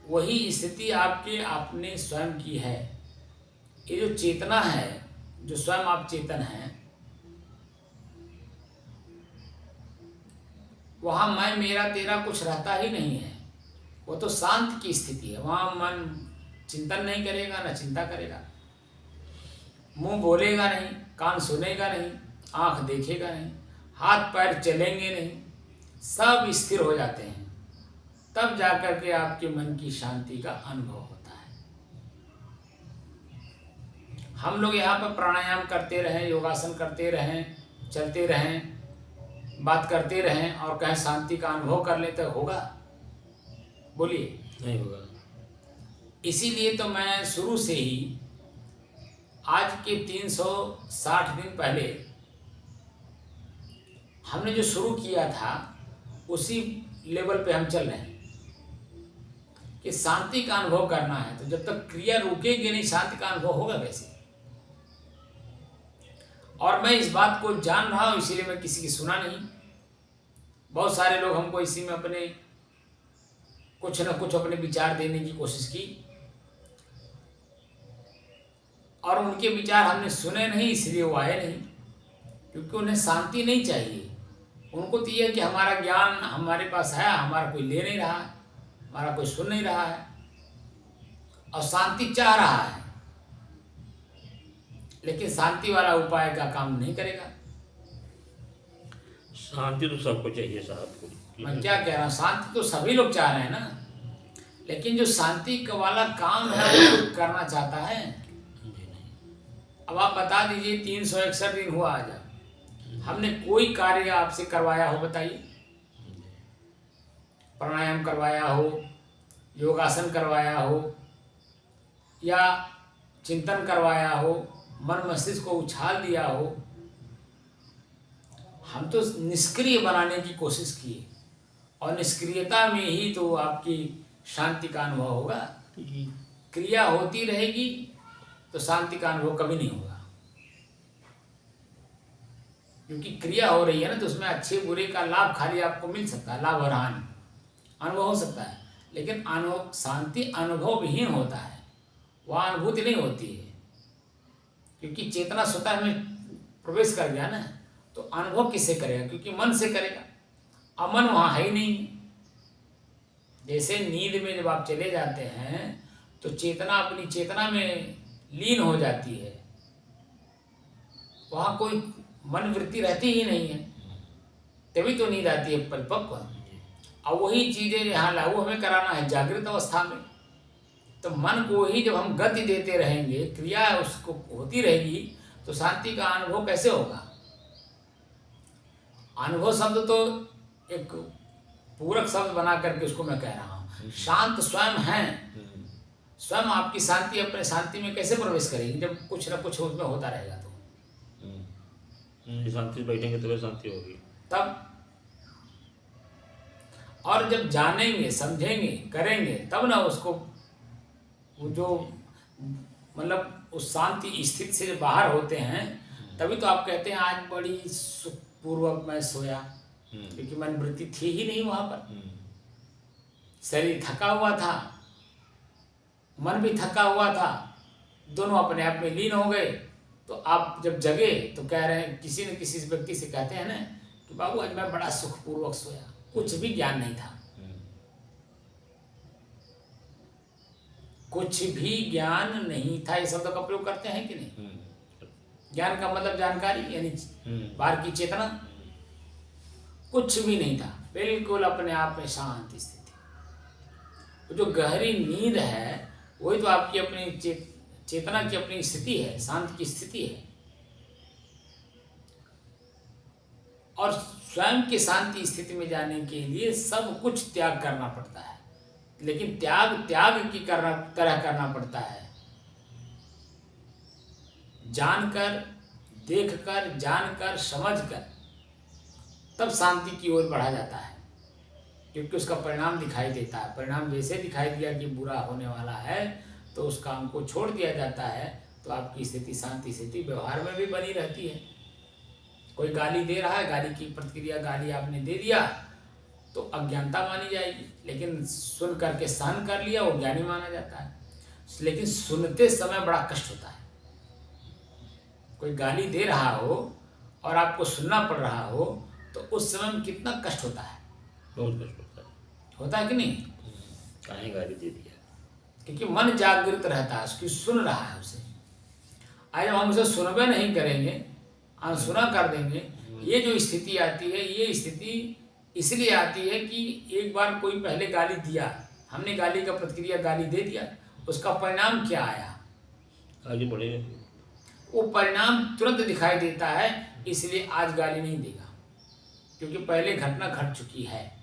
Speaker 1: वही स्थिति आपके आपने स्वयं की है। ये जो चेतना है, जो स्वयं आप चेतन हैं, वहाँ मैं मेरा तेरा कुछ रहता ही नहीं है। वो तो शांत की स्थिति है। वहाँ मन चिंतन नहीं करेगा, न चिंता करेगा, मुंह बोलेगा नहीं, कान सुनेगा नहीं, आँख देखेगा नहीं, हाथ पैर चलेंगे नहीं, सब स्थिर हो जाते हैं। तब जाकर के आपके मन की शांति का अनुभव होता है। हम लोग यहाँ पर प्राणायाम करते रहें, योगासन करते रहें, चलते रहें, बात करते रहें और कहीं शांति का अनुभव कर लेते, होगा? बोलिए,
Speaker 2: नहीं होगा।
Speaker 1: इसीलिए तो मैं शुरू से ही आज के 360 दिन पहले हमने जो शुरू किया था उसी लेवल पे हम चल रहे हैं कि शांति का अनुभव करना है। तो जब तक क्रिया रुकेगी नहीं, शांति का अनुभव होगा कैसे? और मैं इस बात को जान रहा हूँ, इसीलिए मैं किसी की सुना नहीं। बहुत सारे लोग हमको इसी में अपने कुछ न कुछ अपने विचार देने की कोशिश की, और उनके विचार हमने सुने नहीं, इसलिए वो आए नहीं, क्योंकि उन्हें शांति नहीं चाहिए। उनको तो ये है कि हमारा ज्ञान हमारे पास है, हमारा कोई ले नहीं रहा है, हमारा कोई सुन नहीं रहा है, और शांति चाह रहा है, लेकिन शांति वाला उपाय का काम नहीं करेगा।
Speaker 2: शांति तो सबको चाहिए साहब को।
Speaker 1: मैं क्या कह रहा हूँ, शांति तो सभी लोग चाह रहे हैं ना, लेकिन जो शांति का वाला काम है वो करना चाहता है। अब आप बता दीजिए, 361 दिन हुआ आज, हमने कोई कार्य आपसे करवाया हो बताइए? प्राणायाम करवाया हो, योगासन करवाया हो, या चिंतन करवाया हो, मन मस्तिष्क को उछाल दिया हो? हम तो निष्क्रिय बनाने की कोशिश किए, और निष्क्रियता में ही तो आपकी शांति का अनुभव होगा। क्रिया होती रहेगी तो शांति का अनुभव कभी नहीं होगा, क्योंकि क्रिया हो रही है ना, तो उसमें अच्छे बुरे का लाभ खाली आपको मिल सकता है, लाभ और हानि अनुभव हो सकता है, लेकिन अनुभव शांति अनुभव विहीन होता है, वह अनुभूति नहीं होती है, क्योंकि चेतना स्वतः में प्रवेश कर गया ना। तो अनुभव किससे करेगा? क्योंकि मन से करेगा, और मन वहाँ है ही नहीं। जैसे नींद में जब आप चले जाते हैं तो चेतना अपनी चेतना में लीन हो जाती है, वहाँ कोई मन वृत्ति रहती ही नहीं है, तभी तो नींद आती है परिपक्व। और वही चीज़ें यहाँ लागू हमें कराना है जागृत अवस्था में। तो मन को ही जब हम गति देते रहेंगे, क्रिया उसको होती रहेगी, तो शांति का अनुभव कैसे होगा? अनुभव शब्द तो एक पूरक शब्द बना करके उसको मैं कह रहा हूँ। शांत स्वयं है, स्वयं आपकी शांति अपने शांति में कैसे प्रवेश करेगी जब कुछ न कुछ उसमें होता रहेगा? तो
Speaker 2: शांति से बैठेंगे तो शांति होगी
Speaker 1: तब। और जब जानेंगे, समझेंगे, करेंगे, तब ना उसको वो जो मतलब उस शांति स्थिति से जब बाहर होते हैं, तभी तो आप कहते हैं आज बड़ी सुखपूर्वक मैं सोया, क्योंकि मन वृत्ति थी ही नहीं वहाँ पर। शरीर थका हुआ था, मन भी थका हुआ था, दोनों अपने आप में लीन हो गए। तो आप जब जगे तो कह रहे हैं, किसी न किसी व्यक्ति से कहते हैं ना कि बाबू आज मैं बड़ा सुखपूर्वक सोया, कुछ भी ज्ञान नहीं था, कुछ भी ज्ञान नहीं था। ये शब्द का प्रयोग करते हैं कि नहीं? ज्ञान का मतलब जानकारी, यानी बाहर की चेतना, कुछ भी नहीं था, बिल्कुल अपने आप में शांत स्थिति। जो गहरी नींद है वही तो आपकी अपनी चेतना की अपनी स्थिति है, शांत की स्थिति है। और स्वयं की शांति स्थिति में जाने के लिए सब कुछ त्याग करना पड़ता है, लेकिन त्याग की तरह करना पड़ता है। जानकर, देखकर, जानकर, समझकर, तब शांति की ओर बढ़ा जाता है, क्योंकि उसका परिणाम दिखाई देता है। परिणाम जैसे दिखाई दिया कि बुरा होने वाला है, तो उस काम को छोड़ दिया जाता है, तो आपकी स्थिति शांति स्थिति व्यवहार में भी बनी रहती है। कोई गाली दे रहा है, गाली की प्रतिक्रिया, गाली आपने दे दिया तो अज्ञानता मानी जाएगी, लेकिन सुन करके सहन कर लिया वो ज्ञानी माना जाता है। लेकिन सुनते समय बड़ा कष्ट होता है। कोई गाली दे रहा हो और आपको सुनना पड़ रहा हो, तो उस समय में कितना कष्ट होता है?
Speaker 2: बहुत कष्ट
Speaker 1: होता है कि नहीं?
Speaker 2: काहे गाली दे दिया,
Speaker 1: क्योंकि मन जागृत रहता है, उसकी सुन रहा है उसे। आज हम उसे सुनबे नहीं करेंगे, अनसुना कर देंगे, ये जो स्थिति आती है, ये स्थिति इसलिए आती है कि एक बार कोई पहले गाली दिया, हमने गाली का प्रतिक्रिया गाली दे दिया, उसका परिणाम क्या आया,
Speaker 2: आगे बढ़े,
Speaker 1: वो परिणाम तुरंत दिखाई देता है। इसलिए आज गाली नहीं देगा, क्योंकि पहले घटना घट चुकी है,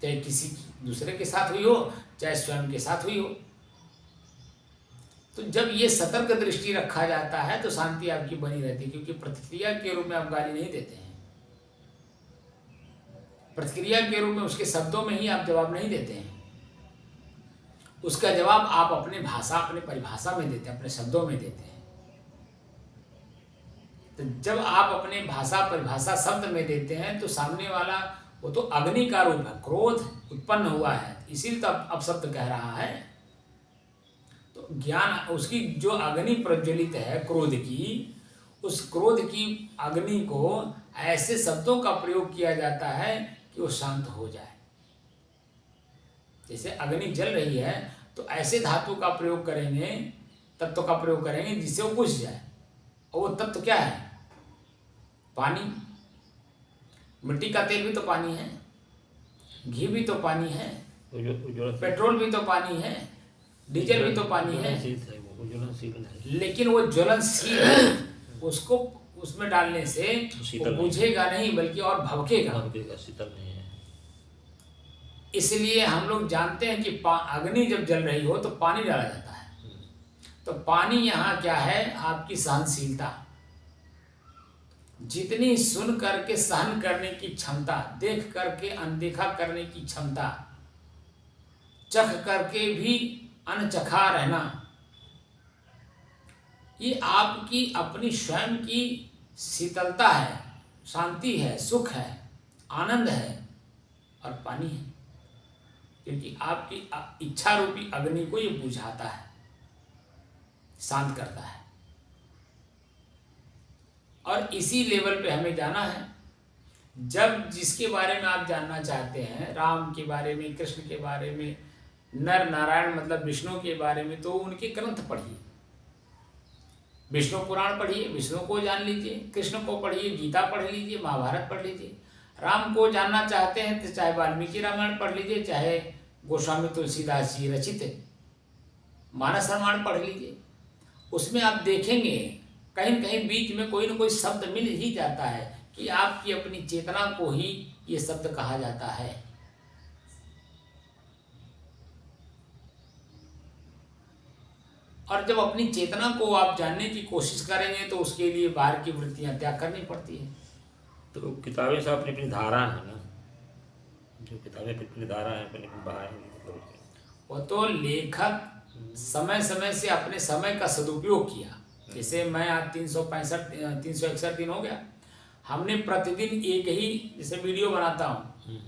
Speaker 1: चाहे किसी दूसरे के साथ हुई हो, चाहे स्वयं के साथ हुई हो। तो जब ये सतर्क दृष्टि रखा जाता है तो शांति आपकी बनी रहती है, क्योंकि प्रतिक्रिया के रूप में आप गाली नहीं देते हैं। प्रतिक्रिया के रूप में उसके शब्दों में ही आप जवाब नहीं देते हैं, उसका जवाब आप अपने भाषा, अपने परिभाषा में देते हैं, अपने शब्दों में देते हैं। तो जब आप अपने भाषा, परिभाषा, शब्द में देते हैं तो सामने वाला, वो तो अग्नि का रूप है, क्रोध उत्पन्न हुआ है, इसीलिए तो अब शब्द कह रहा है। तो ज्ञान, उसकी जो अग्नि प्रज्वलित है क्रोध की, उस क्रोध की अग्नि को ऐसे शब्दों का प्रयोग किया जाता है कि वो शांत हो जाए। जैसे अग्नि जल रही है तो ऐसे धातु का प्रयोग करेंगे, तत्व का प्रयोग करेंगे जिससे वो बुझ जाए। और वो तत्व क्या है? पानी। मिट्टी का तेल भी तो पानी है, घी भी तो पानी है, पेट्रोल भी तो पानी है, डीजल भी तो पानी है, लेकिन वो ज्वलनशील है, उसको उसमें डालने से वो बुझेगा नहीं, बल्कि और भभकेगा,
Speaker 2: शीतल नहीं है।
Speaker 1: इसलिए हम लोग जानते हैं कि अग्नि जब जल रही हो तो पानी डाला जाता है। तो पानी यहाँ क्या है? आपकी सहनशीलता, जितनी सुन करके सहन करने की क्षमता, देख करके अनदेखा करने की क्षमता, चख करके भी अनचखा रहना, ये आपकी अपनी स्वयं की शीतलता है, शांति है, सुख है, आनंद है और पानी है, क्योंकि आपकी इच्छा रूपी अग्नि को ये बुझाता है, शांत करता है। और इसी लेवल पे हमें जाना है। जब जिसके बारे में आप जानना चाहते हैं, राम के बारे में, कृष्ण के बारे में, नर नारायण मतलब विष्णु के बारे में तो उनके ग्रंथ पढ़िए, विष्णु पुराण पढ़िए, विष्णु को जान लीजिए, कृष्ण को पढ़िए, गीता पढ़ लीजिए, महाभारत पढ़ लीजिए। राम को जानना चाहते हैं तो चाहे वाल्मीकि रामायण पढ़ लीजिए, चाहे गोस्वामी तुलसीदास जी रचित मानस रामायण पढ़ लीजिए। उसमें आप देखेंगे कहीं न कहीं बीच में कोई न कोई शब्द मिल ही जाता है कि आपकी अपनी चेतना को ही ये शब्द कहा जाता है। और जब अपनी चेतना को आप जानने की कोशिश करेंगे तो उसके लिए बाहर की वृत्तियां त्याग करनी पड़ती है।
Speaker 2: तो किताबें सब अपनी अपनी धारा है ना, जो किताबें अपनी अपनी धारा है, अपनी अपनी बहार है।
Speaker 1: वो तो लेखक समय समय से अपने समय का सदुपयोग किया। जैसे मैं आज 361 दिन हो गया, हमने प्रतिदिन एक ही जैसे वीडियो बनाता हूँ,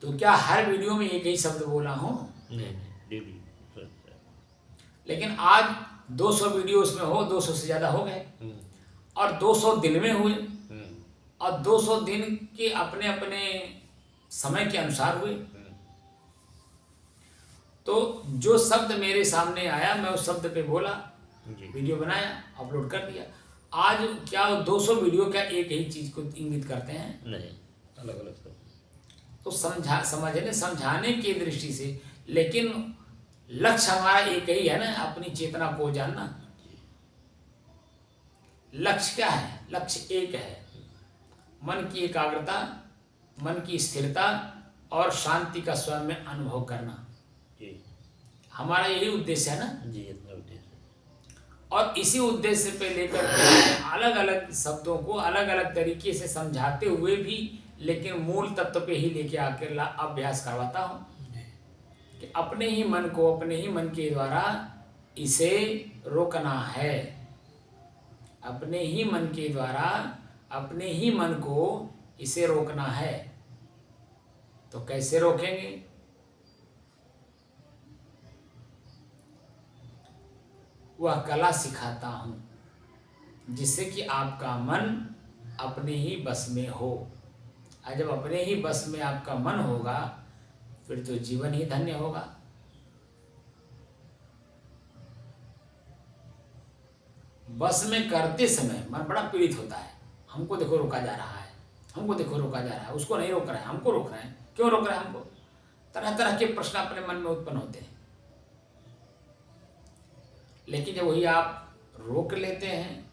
Speaker 1: तो क्या हर वीडियो में एक ही शब्द बोला हूँ?
Speaker 2: नहीं,
Speaker 1: लेकिन आज 200 वीडियो उसमें हो, 200 से ज़्यादा हो गए, और 200 दिन में हुए, और 200 दिन के अपने अपने समय के अनुसार हुए। तो जो शब्द मेरे सामने आया मैं उस शब्द पे बोला, वीडियो बनाया, अपलोड कर दिया। आज क्या 200 वीडियो क्या एक ही चीज़ को इंगित करते हैं?
Speaker 2: नहीं, अलग अलग सब।
Speaker 1: तो समझने समझाने की दृष्टि से, लेकिन लक्ष्य हमारा एक ही है ना, अपनी चेतना को जानना। लक्ष्य क्या है? लक्ष्य एक है, मन की एकाग्रता, मन की स्थिरता और शांति का स्वयं में अनुभव करना। हमारा यही उद्देश्य है ना
Speaker 2: जी, इतना उद्देश्य।
Speaker 1: और इसी उद्देश्य पे लेकर अलग अलग शब्दों को अलग अलग तरीके से समझाते हुए भी, लेकिन मूल तत्व पे ही लेके आकर अभ्यास करवाता हूँ कि अपने ही मन को अपने ही मन के द्वारा इसे रोकना है। अपने ही मन के द्वारा अपने ही मन को इसे रोकना है। तो कैसे रोकेंगे? वह कला सिखाता हूँ जिससे कि आपका मन अपने ही बस में हो। और जब अपने ही बस में आपका मन होगा फिर तो जीवन ही धन्य होगा। बस में करते समय मन बड़ा पीड़ित होता है, हमको देखो रोका जा रहा है, हमको देखो रोका जा रहा है, उसको नहीं रोक रहे हैं, हमको रोक रहे हैं, क्यों रोक रहे हैं हमको? तरह तरह के प्रश्न अपने मन में उत्पन्न होते हैं। लेकिन जब वही आप रोक लेते हैं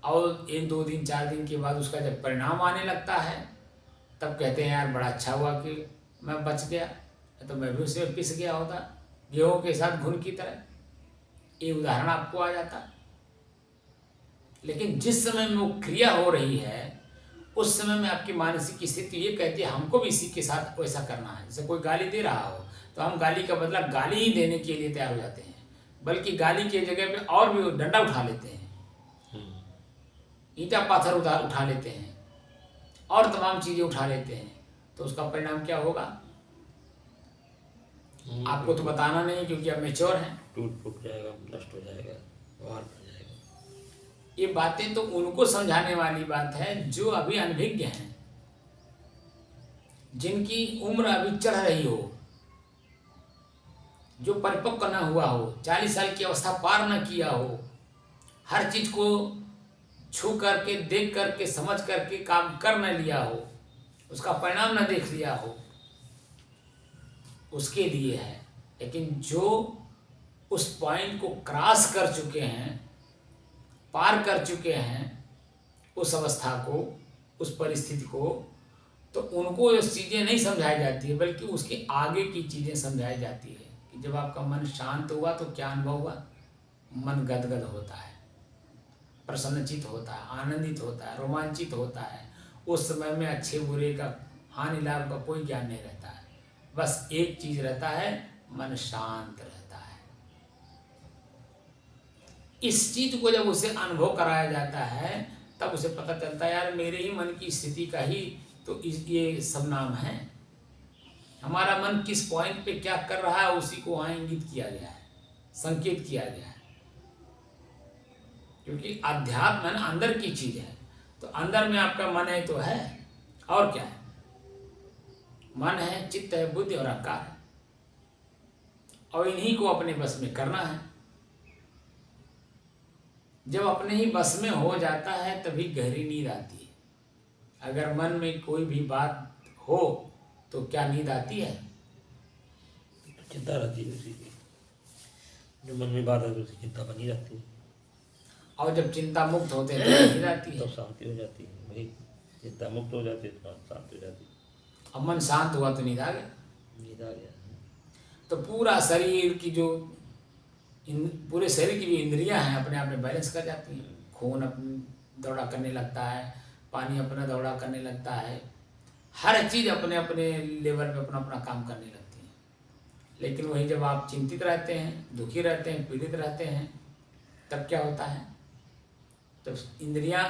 Speaker 1: और 1-2 दिन 4 दिन के बाद उसका जब परिणाम आने लगता है, तब कहते हैं यार बड़ा अच्छा हुआ कि मैं बच गया, तो मैं भी उसमें पिस गया होता गेहूं के साथ घुन की तरह। ये उदाहरण आपको आ जाता। लेकिन जिस समय में वो क्रिया हो रही है उस समय में आपकी मानसिक स्थिति ये कहती है हमको भी इसी के साथ वैसा करना है। जैसे कोई गाली दे रहा हो तो हम गाली का बदला गाली ही देने के लिए तैयार हो जाते हैं, बल्कि गाली के जगह पे और भी डंडा उठा लेते हैं, ईंटा पाथर उठा लेते हैं और तमाम चीज़ें उठा लेते हैं। तो उसका परिणाम क्या होगा आपको तो बताना नहीं, क्योंकि आप मैच्योर हैं।
Speaker 2: टूट फूट जाएगा, नष्ट हो जाएगा, वार हो जाएगा।
Speaker 1: ये बातें तो उनको समझाने वाली बात है जो अभी अनभिज्ञ हैं, जिनकी उम्र अभी चढ़ रही हो, जो परिपक्व न हुआ हो, 40 साल की अवस्था पार न किया हो, हर चीज को छू करके देख करके समझ करके काम कर न लिया हो, उसका परिणाम न देख लिया हो, उसके लिए है। लेकिन जो उस पॉइंट को क्रॉस कर चुके हैं, पार कर चुके हैं उस अवस्था को, उस परिस्थिति को, तो उनको ये चीज़ें नहीं समझाई जाती है, बल्कि उसके आगे की चीज़ें समझाई जाती है कि जब आपका मन शांत हुआ तो क्या अनुभव हुआ? मन गदगद होता है, प्रसन्नचित होता है, आनंदित होता है, रोमांचित होता है। उस समय में अच्छे बुरे का, हानि लाभ का कोई ज्ञान नहीं रहता है। बस एक चीज़ रहता है, मन शांत रहता है। इस चीज को जब उसे अनुभव कराया जाता है तब उसे पता चलता है यार मेरे ही मन की स्थिति का ही तो ये सब नाम है। हमारा मन किस पॉइंट पे क्या कर रहा है उसी को वहाँ इंगित किया गया है, संकेत किया गया है। क्योंकि अध्यात्म मन अंदर की चीज है, तो अंदर में आपका मन है तो है, और क्या है? मन है, चित्त है, बुद्धि और अहंकार है। और इन्हीं को अपने बस में करना है। जब अपने ही बस में हो जाता है तभी गहरी नींद आती है। अगर मन में कोई भी बात हो तो क्या नींद आती है?
Speaker 2: चिंता रहती है उसी की, जो मन में बात है तो उसकी चिंता बनी रहती है।
Speaker 1: और जब चिंता मुक्त होते हैं तो नींद आती है।
Speaker 2: तब शांति हो जाती है। वही चिंता मुक्त हो जाती है तो शांति हो जाती है।
Speaker 1: अब मन शांत हुआ तो नींद आ गया।
Speaker 2: नींद आ गया।
Speaker 1: तो पूरा शरीर की जो पूरे शरीर की जो इंद्रियां हैं अपने आप में बैलेंस कर जाती हैं। खून अपने दौड़ा करने लगता है, पानी अपना दौड़ा करने लगता है, हर चीज़ अपने अपने लेवल पे अपना अपना काम करने लगती है। लेकिन वही जब आप चिंतित रहते हैं, दुखी रहते हैं, पीड़ित रहते हैं, तब क्या होता है? तो इंद्रियां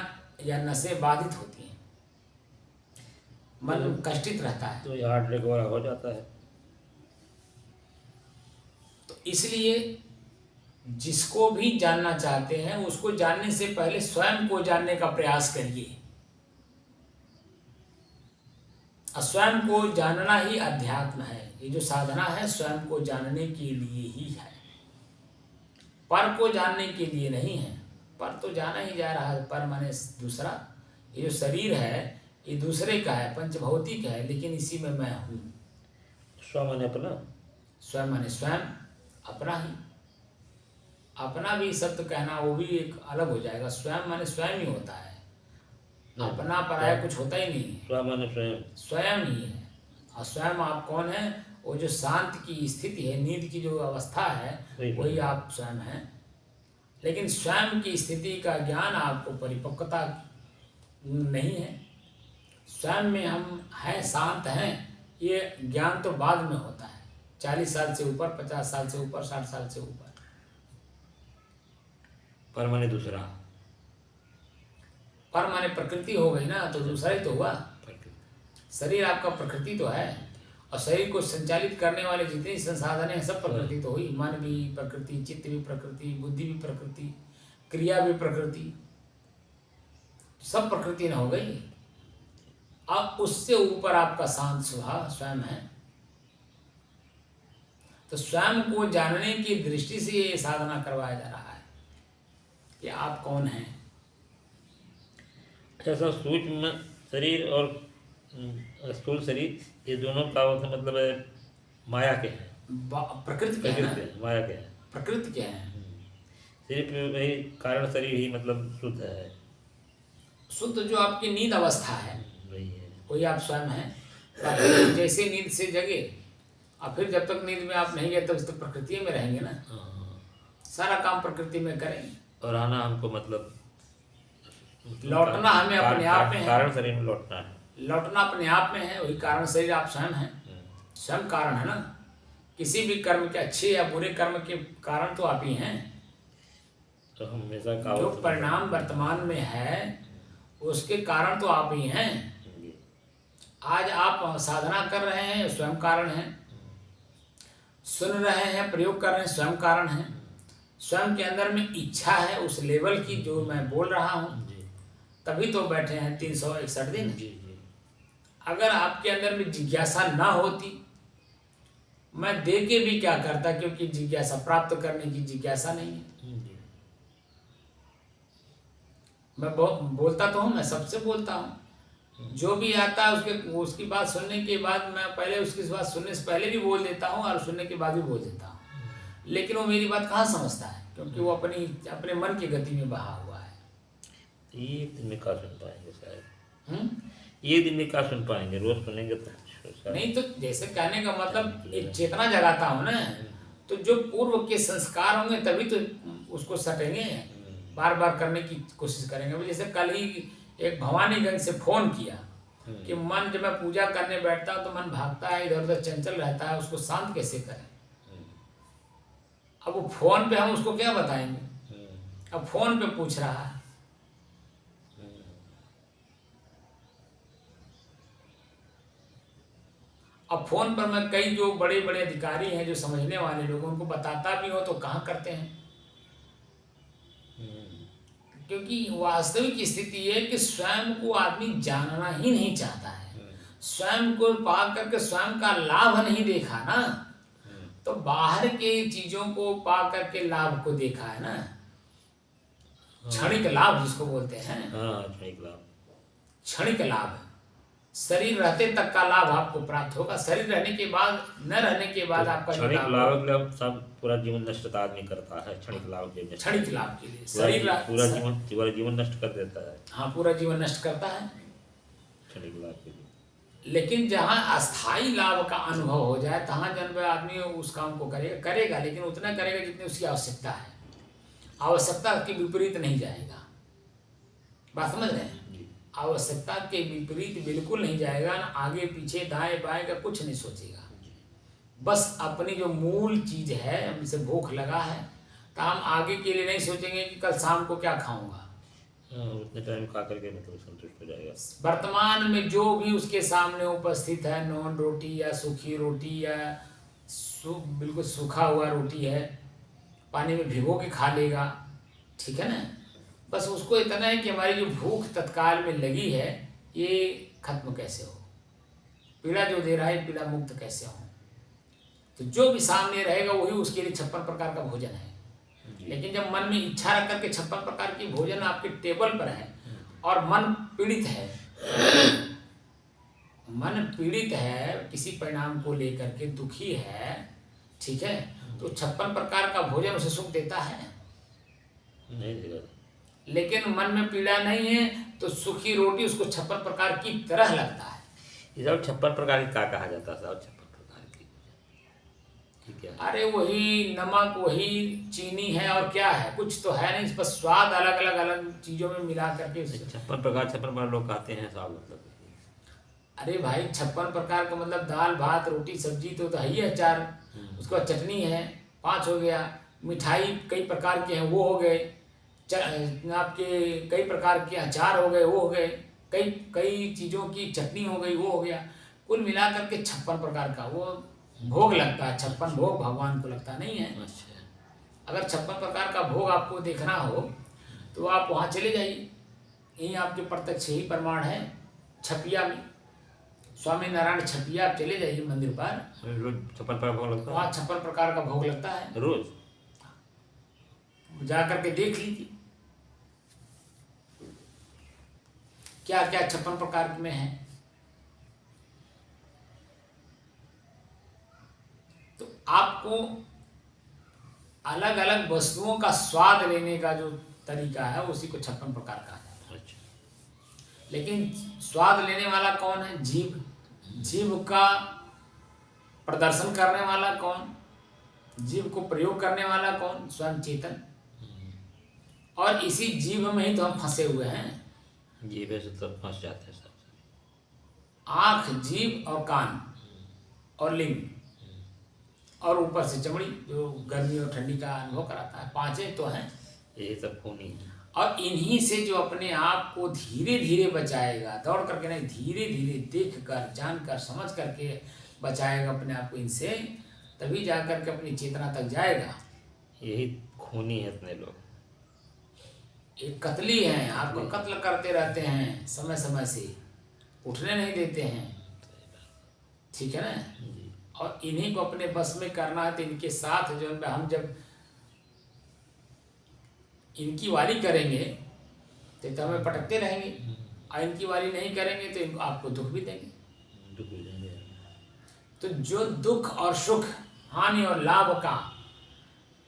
Speaker 1: या नसें बाधित होती हैं, मन कष्टित रहता है।
Speaker 2: तो ये हार्ट अटैक वगैरह हो जाता है।
Speaker 1: तो इसलिए जिसको भी जानना चाहते हैं उसको जानने से पहले स्वयं को जानने का प्रयास करिए। और स्वयं को जानना ही अध्यात्म है। ये जो साधना है स्वयं को जानने के लिए ही है, पर को जानने के लिए नहीं है। पर तो जाना ही जा रहा है, पर माने दूसरा। ये जो शरीर है ये दूसरे का है, पंचभौतिक है, लेकिन इसी में मैं हूँ।
Speaker 2: स्व माने अपना,
Speaker 1: स्वयं माने स्वयं, अपना ही। अपना भी शब्द कहना वो भी एक अलग हो जाएगा। स्वयं माने स्वयं ही होता है, अपना पराया कुछ होता ही नहीं है।
Speaker 2: स्व माने स्वयं,
Speaker 1: स्वयं ही है। और स्वयं आप कौन है? वो जो शांत की स्थिति है, नींद की जो अवस्था है, वही आप स्वयं हैं। लेकिन स्वयं की स्थिति का ज्ञान आपको परिपक्वता नहीं है। स्वयं में हम हैं, शांत हैं, ये ज्ञान तो बाद में होता है। 40 साल से ऊपर, 50 साल से ऊपर, 60 साल से ऊपर।
Speaker 2: पर माने दूसरा,
Speaker 1: पर माने प्रकृति हो गई ना, तो दूसरा ही तो हुआ। शरीर आपका प्रकृति तो है, और शरीर को संचालित करने वाले जितने संसाधन हैं सब प्रकृति तो हुई। मन भी प्रकृति, चित्त भी प्रकृति, बुद्धि भी प्रकृति, क्रिया भी प्रकृति, सब प्रकृति न हो गई। अब उससे ऊपर आपका शांत स्वभाव स्वयं है। तो स्वयं को जानने की दृष्टि से ये साधना करवाया जा रहा है कि आप कौन हैं।
Speaker 2: ऐसा सूक्ष्म शरीर और स्थूल शरीर, ये दोनों का मतलब है माया के हैं,
Speaker 1: प्रकृति के हैं ना?
Speaker 2: माया के हैं,
Speaker 1: प्रकृति के हैं।
Speaker 2: सिर्फ वही कारण शरीर ही मतलब शुद्ध है।
Speaker 1: शुद्ध जो आपकी नींद अवस्था है
Speaker 2: वही है,
Speaker 1: वही आप स्वयं हैं। जैसे नींद से जगे और फिर जब तक नींद में आप नहीं गए तब तक प्रकृति में रहेंगे ना। सारा काम प्रकृति में करेंगे। और
Speaker 2: आना हमको मतलब
Speaker 1: लौटना हमें अपने आप में है।
Speaker 2: कारण शरीर में लौटना है,
Speaker 1: लौटना अपने आप में है। वही कारण शरीर आप स्वयं हैं, स्वयं कारण है ना। किसी भी कर्म के, अच्छे या बुरे कर्म के कारण तो आप ही हैं।
Speaker 2: तो हमेशा
Speaker 1: जो परिणाम वर्तमान में है उसके कारण तो आप ही हैं। आज आप साधना कर रहे हैं, स्वयं कारण हैं। सुन रहे हैं, प्रयोग कर रहे हैं, स्वयं कारण हैं। स्वयं के अंदर में इच्छा है उस लेवल की जो मैं बोल रहा हूँ, तभी तो बैठे हैं 361 दिन। अगर आपके अंदर में जिज्ञासा ना होती, मैं दे के भी क्या करता, क्योंकि जिज्ञासा प्राप्त करने की जिज्ञासा नहीं है। मैं बोलता तो हूँ, मैं सबसे बोलता हूँ। जो भी आता है उसकी बात सुनने के बाद मैं पहले उसकी बात सुनने से पहले भी बोल देता हूँ और सुनने के बाद भी बोल देता हूँ। लेकिन वो मेरी बात कहाँ समझता है, क्योंकि वो अपने मन की गति में बहा हुआ है।
Speaker 2: ये दिन में क्या सुन पाएंगे शायद, ये दिन में क्या सुन पाएंगे, रोज सुनेंगे तो
Speaker 1: नहीं। तो जैसे कहने का मतलब एक चेतना जगाता हूँ ना, तो जो पूर्व के संस्कार होंगे तभी तो उसको सटेंगे, बार बार करने की कोशिश करेंगे। जैसे कल ही एक भवानीगंज से फोन किया कि मन जब मैं पूजा करने बैठता हूँ तो मन भागता है, इधर उधर चंचल रहता है, उसको शांत कैसे करें। अब वो फोन पे हम उसको क्या बताएंगे, अब फोन पे पूछ रहा है। अब फोन पर मैं कई जो बड़े बड़े अधिकारी हैं, जो समझने वाले लोग, उनको बताता भी हो तो कहाँ करते हैं। क्योंकि वास्तविक स्थिति है कि स्वयं को आदमी जानना ही नहीं चाहता है। स्वयं को पा करके स्वयं का लाभ नहीं देखा ना, तो बाहर के चीजों को पा करके लाभ को देखा है ना, क्षणिक लाभ जिसको बोलते हैं।
Speaker 2: हाँ, क्षणिक लाभ,
Speaker 1: क्षणिक लाभ, शरीर रहते तक का लाभ आपको प्राप्त होगा, शरीर रहने के बाद, न रहने के बाद आपका जो
Speaker 2: क्षणिक
Speaker 1: लाभ
Speaker 2: लाभ के लिए सब पूरा जीवन नष्ट तो आदमी करता है। क्षणिक लाभ के लिए,
Speaker 1: क्षणिक लाभ के लिए
Speaker 2: पूरा जीवन नष्ट कर देता है।
Speaker 1: हाँ, पूरा जीवन नष्ट करता है
Speaker 2: क्षणिक लाभ के लिए।
Speaker 1: लेकिन जहाँ अस्थाई लाभ का अनुभव हो जाए तहाँ जन्म आदमी उस काम को करेगा, लेकिन उतना करेगा जितनी उसकी आवश्यकता है। आवश्यकता के विपरीत नहीं जाएगा। बात समझ रहे हैं? आवश्यकता के विपरीत बिल्कुल नहीं जाएगा, ना आगे पीछे दाएं बाएं का कुछ नहीं सोचेगा। बस अपनी जो मूल चीज है, हमसे भूख लगा है तो हम आगे के लिए नहीं सोचेंगे कि कल शाम को क्या खाऊंगा।
Speaker 2: उतने टाइम खा करके मतलब संतुष्ट हो जाएगा।
Speaker 1: वर्तमान में जो भी उसके सामने उपस्थित है, नॉन रोटी या सूखी रोटी या बिल्कुल सूखा हुआ रोटी है, पानी में भिगो के खा लेगा, ठीक है ना। बस उसको इतना है कि हमारी जो भूख तत्काल में लगी है ये खत्म कैसे हो, पीड़ा जो दे रहा है पीड़ा मुक्त कैसे हो। तो जो भी सामने रहेगा वही उसके लिए 56 प्रकार का भोजन है। लेकिन जब मन में इच्छा रख करके 56 प्रकार की भोजन आपके टेबल पर है और मन पीड़ित है, मन पीड़ित है किसी परिणाम को लेकर के, दुखी है, ठीक है, तो 56 प्रकार का भोजन उसे सुख देता है?
Speaker 2: नहीं देगा।
Speaker 1: लेकिन मन में पीड़ा नहीं है तो सूखी रोटी उसको 56 प्रकार की तरह लगता है।
Speaker 2: ये सब 56 प्रकार की क्या कहा जाता है? 56 प्रकार की ठीक है।
Speaker 1: अरे वही नमक, वही चीनी है और क्या है, कुछ तो है नहीं, बस स्वाद अलग अलग चीजों में मिला करके
Speaker 2: 56 प्रकार लोग कहते हैं साहब, मतलब।
Speaker 1: अरे भाई 56 प्रकार का मतलब दाल भात रोटी सब्जी तो है ही, अचार, उसके बाद चटनी है, 5 हो गया, मिठाई कई प्रकार के हैं वो हो गए, आपके कई प्रकार के अचार हो गए वो हो गए, कई चीज़ों की चटनी हो गई वो हो गया, कुल मिला करके 56 प्रकार का वो भोग लगता है। 56 भोग भगवान को लगता नहीं है। अगर 56 प्रकार का भोग आपको देखना हो तो आप वहाँ चले जाइए, यहीं आपके प्रत्यक्ष ही प्रमाण है। छपिया में स्वामी नारायण छपिया, आप चले जाइए मंदिर पर,
Speaker 2: रोज 56 प्रकार भोग लगता है।
Speaker 1: वहाँ 56 प्रकार का भोग लगता है,
Speaker 2: रोज
Speaker 1: जा करके देख लीजिए क्या क्या 56 प्रकार में है। तो आपको अलग अलग वस्तुओं का स्वाद लेने का जो तरीका है उसी को 56 प्रकार कहा जाता है। लेकिन स्वाद लेने वाला कौन है? जीव। जीव का प्रदर्शन करने वाला कौन? जीव को प्रयोग करने वाला कौन? स्वयं चेतन। और इसी जीव में ही तो हम फंसे हुए हैं।
Speaker 2: जीव से तो फंस जाते हैं सब।
Speaker 1: आँख, जीभ और कान और लिंग और ऊपर से चमड़ी जो गर्मी और ठंडी का अनुभव कराता है, 5 तो हैं।
Speaker 2: यही सब खूनी है।
Speaker 1: और इन्हीं से जो अपने आप को धीरे धीरे बचाएगा, दौड़ करके नहीं, धीरे धीरे देख कर जान कर समझ करके बचाएगा अपने आप को इनसे, तभी जा कर के अपनी चेतना तक जाएगा।
Speaker 2: यही खूनी है इतने लोग।
Speaker 1: एक कतली हैं, आपको कत्ल करते रहते हैं, समय समय से उठने नहीं देते हैं, ठीक है ना। और इन्हीं को अपने बस में करना है। तो इनके साथ जो हम जब इनकी वाली करेंगे तो हमें पटकते रहेंगे, और इनकी वाली नहीं करेंगे तो इनको आपको दुख भी देंगे। तो जो दुख और सुख, हानि और लाभ का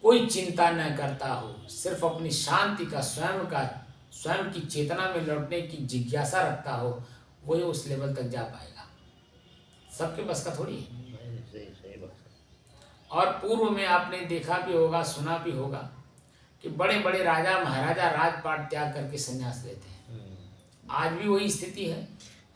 Speaker 1: कोई चिंता न करता हो, सिर्फ अपनी शांति का, स्वयं की चेतना में लौटने की जिज्ञासा रखता हो, वही उस लेवल तक जा पाएगा। सबके बस का थोड़ी है। और पूर्व में आपने देखा भी होगा, सुना भी होगा कि बड़े बड़े राजा महाराजा राजपाट त्याग करके संन्यास लेते हैं। आज भी वही स्थिति है।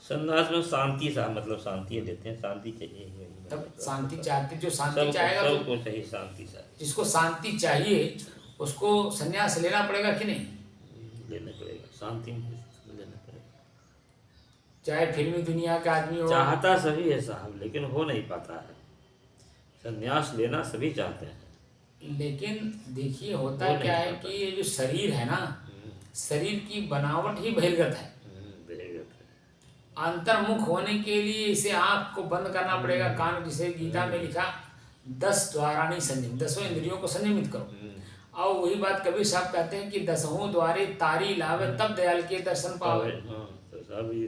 Speaker 2: संन्यास में शांति सा, मतलब शांति लेते हैं, शांति चाहिए।
Speaker 1: तब शांति चाहते, जो शांति चाहेगा
Speaker 2: सबको चाहिए शांति सा।
Speaker 1: जिसको शांति चाहिए उसको संन्यास लेना पड़ेगा कि नहीं?
Speaker 2: लेना पड़ेगा, शांति लेना पड़ेगा।
Speaker 1: चाहे फिल्मी दुनिया का आदमी हो,
Speaker 2: चाहता सभी है साहब, लेकिन हो नहीं पाता है। संन्यास लेना सभी चाहते हैं,
Speaker 1: लेकिन देखिए होता क्या है कि ये जो शरीर है ना, शरीर की बनावट ही बहिर्गत है। अंतर्मुख होने के लिए इसे आँख को बंद करना पड़ेगा, कान, जिसे गीता में लिखा 10 द्वारा नहीं संयम, 10 इंद्रियों को संयमित करो। और वही बात कबीर साहब कहते हैं कि 10 द्वारे तारी लावे तब दयाल के दर्शन पावे।
Speaker 2: हाँ, तो साहब ये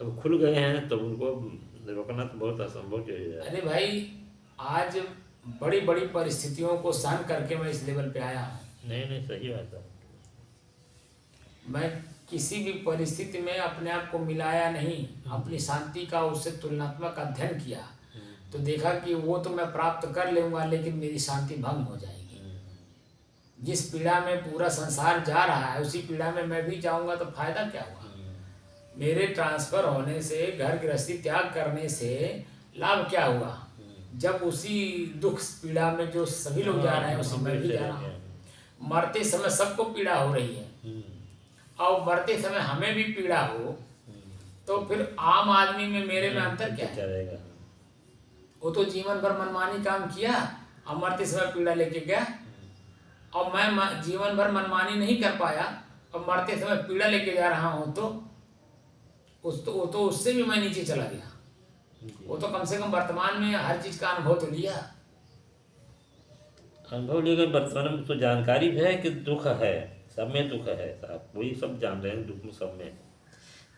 Speaker 2: अब खुल गए हैं तो उनको रोकना तो बहुत असंभव चीज है।
Speaker 1: अरे भाई, आज बड़ी बड़ी परिस्थितियों को सहन करके मैं इस लेवल पे आया हूँ।
Speaker 2: नहीं सही बात है।
Speaker 1: मैं किसी भी परिस्थिति में अपने आप को मिलाया नहीं, अपनी शांति का उससे तुलनात्मक अध्ययन किया तो देखा कि वो तो मैं प्राप्त कर लूँगा, लेकिन मेरी शांति भंग हो जाएगी। जिस पीड़ा में पूरा संसार जा रहा है उसी पीड़ा में मैं भी जाऊँगा तो फायदा क्या हुआ। मेरे ट्रांसफ़र होने से, घर गृहस्थी त्याग करने से लाभ क्या हुआ, जब उसी दुख पीड़ा में जो सभी लोग जा रहे हैं उसी में भी जा रहा हूँ। मरते समय सबको पीड़ा हो रही है और मरते समय हमें भी पीड़ा हो तो फिर आम आदमी में मेरे में अंतर क्या है। वो तो जीवन भर मनमानी काम किया और मरते समय पीड़ा लेके गया, और मैं जीवन भर मनमानी नहीं कर पाया और मरते समय पीड़ा लेके जा रहा हूँ तो वो तो उससे भी मैं नीचे चला गया। वो तो कम से कम वर्तमान में हर चीज का अनुभव तो लिया।
Speaker 2: अनुभव लेकर वर्तमान में तो जानकारी भी है कि दुख है, सब में दुख है साहब, वही सब जान रहे हैं। दुख में सब में,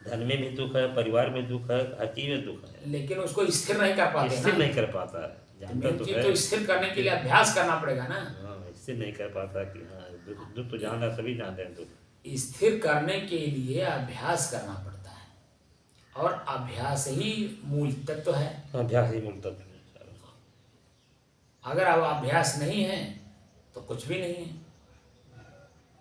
Speaker 2: धन में भी दुख है, परिवार में दुख है, हर चीज में दुख है,
Speaker 1: लेकिन उसको स्थिर नहीं कर पाते।
Speaker 2: स्थिर नहीं कर पाता है। जानता तो है,
Speaker 1: तो स्थिर करने के लिए अभ्यास करना पड़ेगा ना।
Speaker 2: हाँ, स्थिर नहीं कर पाता कि हाँ दुख तो जान रहा, सभी जान रहे हैं दुख।
Speaker 1: स्थिर करने के लिए अभ्यास करना पड़ता है और अभ्यास ही मूल तत्व है।
Speaker 2: अभ्यास ही मूल तत्व है।
Speaker 1: अगर अब अभ्यास नहीं है तो कुछ भी नहीं है।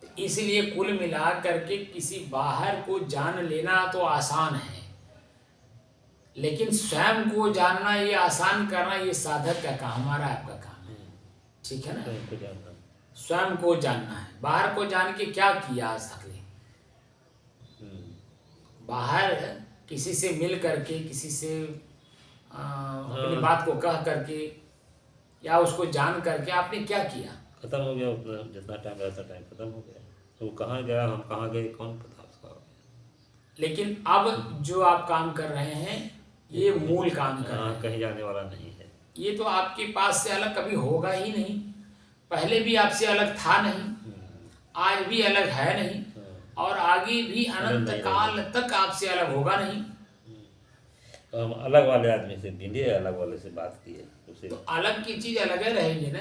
Speaker 1: तो इसलिए कुल मिला करके किसी बाहर को जान लेना तो आसान है, लेकिन स्वयं को जानना, ये आसान करना, ये साधक का काम, हमारा आपका काम है। ठीक है ना। स्वयं को जानना है। बाहर को जान के क्या किया आज तक ले। बाहर किसी से मिल करके, किसी से अपनी बात को कह करके या उसको जान करके आपने क्या किया।
Speaker 2: खत्म हो गया उतना, जितना टाइम रहता टाइम खत्म हो गया। तो कहाँ गया, हम कहाँ गए, कौन पता उसका।
Speaker 1: लेकिन अब जो आप काम कर रहे हैं ये मूल काम कर रहे हैं,
Speaker 2: कहीं जाने वाला नहीं है।
Speaker 1: ये तो आपके पास से अलग कभी होगा ही नहीं। पहले भी आपसे अलग था नहीं, आज भी अलग है नहीं, और आगे भी अनंत काल तक आपसे अलग होगा नहीं।
Speaker 2: तो हम अलग वाले आदमी से मिले, अलग वाले से बात किए, उसे
Speaker 1: तो अलग की चीज अलग ही रहेगी ना।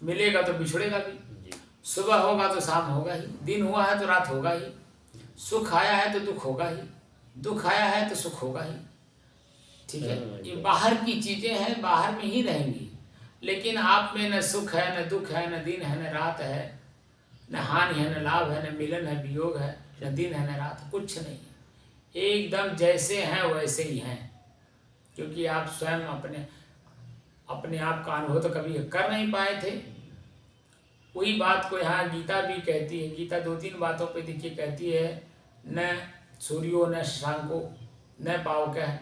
Speaker 1: मिलेगा तो बिछड़ेगा भी। सुबह होगा तो शाम होगा ही, दिन हुआ है तो रात होगा ही, सुख आया है तो दुख होगा ही, दुख आया है तो सुख होगा ही। ठीक है, ये बाहर की चीजें हैं, बाहर में ही रहेंगी। लेकिन आप में न सुख है, न दुख है, न दिन है, न रात है, न हानि है, न लाभ है, न मिलन है, वियोग है, न दिन है, न रात, कुछ नहीं है। एकदम जैसे हैं वैसे ही हैं, क्योंकि आप स्वयं अपने आप का अनुभव तो कभी कर नहीं पाए थे। वही बात को यहाँ गीता भी कहती है। गीता 2-3 बातों पे देखिए कहती है, न सूर्यो न शशांको न पावकः।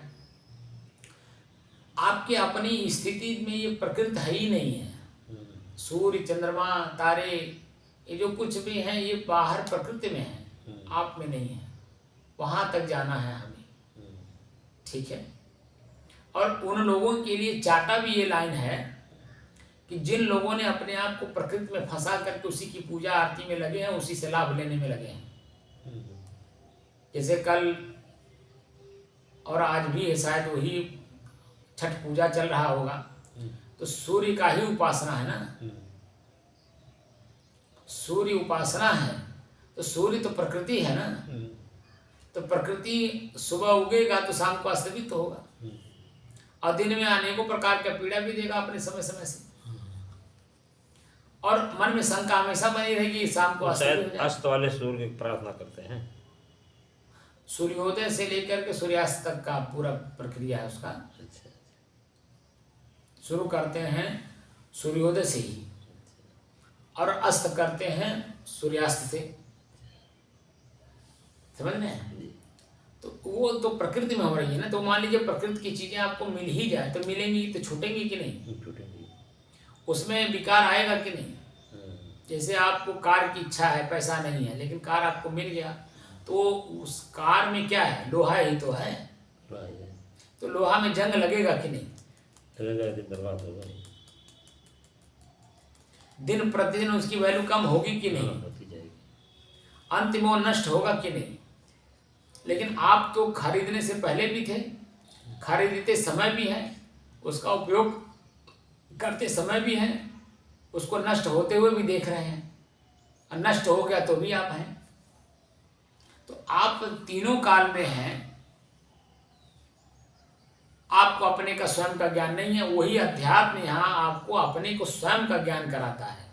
Speaker 1: आपके अपनी स्थिति में ये प्रकृति है ही नहीं है। सूर्य, चंद्रमा, तारे, ये जो कुछ भी हैं ये बाहर प्रकृति में है, आप में नहीं है। वहाँ तक जाना है हमें। ठीक है। और उन लोगों के लिए चाटा भी ये लाइन है कि जिन लोगों ने अपने आप को प्रकृति में फंसा करके उसी की पूजा आरती में लगे हैं, उसी से लाभ लेने में लगे हैं। जैसे कल और आज भी है, शायद वही छठ पूजा चल रहा होगा, तो सूर्य का ही उपासना है ना। सूर्य उपासना है तो सूर्य तो प्रकृति है ना। तो प्रकृति सुबह उगेगा तो शाम को अस्तमित तो होगा, और दिन में अनेकों प्रकार का पीड़ा भी देगा अपने समय समय से, और मन में शंका हमेशा बनी रहेगी शाम को
Speaker 2: अस्त वाले सूर्य की प्रार्थना करते हैं।
Speaker 1: सूर्योदय से लेकर के सूर्यास्त तक का पूरा प्रक्रिया है उसका। शुरू करते हैं सूर्योदय से ही और अस्त करते हैं सूर्यास्त से, समझ में। तो वो तो प्रकृति में हो रही है ना। तो मान लीजिए प्रकृति की चीजें आपको मिल ही जाए तो मिलेंगी तो छूटेंगी कि नहीं,
Speaker 2: छूटेंगी।
Speaker 1: उसमें विकार आएगा कि नहीं। जैसे आपको कार की इच्छा है, पैसा नहीं है, लेकिन कार आपको मिल गया, तो उस कार में क्या है, लोहा ही तो है। तो लोहा में जंग लगेगा कि नहीं।
Speaker 2: चलेगा दिन बर्बाद होगा ही।
Speaker 1: दिन प्रतिदिन उसकी वैल्यू कम होगी कि नहीं,
Speaker 2: होती जाएगी।
Speaker 1: अंत में वो नष्ट होगा कि नहीं। लेकिन आप तो खरीदने से पहले भी थे, खरीदते समय भी हैं, उसका उपयोग करते समय भी हैं, उसको नष्ट होते हुए भी देख रहे हैं, और नष्ट हो गया तो भी आप हैं। तो आप तीनों काल में हैं। आपको अपने का स्वयं का ज्ञान नहीं है। वही अध्यात्म यहाँ आपको अपने को स्वयं का ज्ञान कराता है।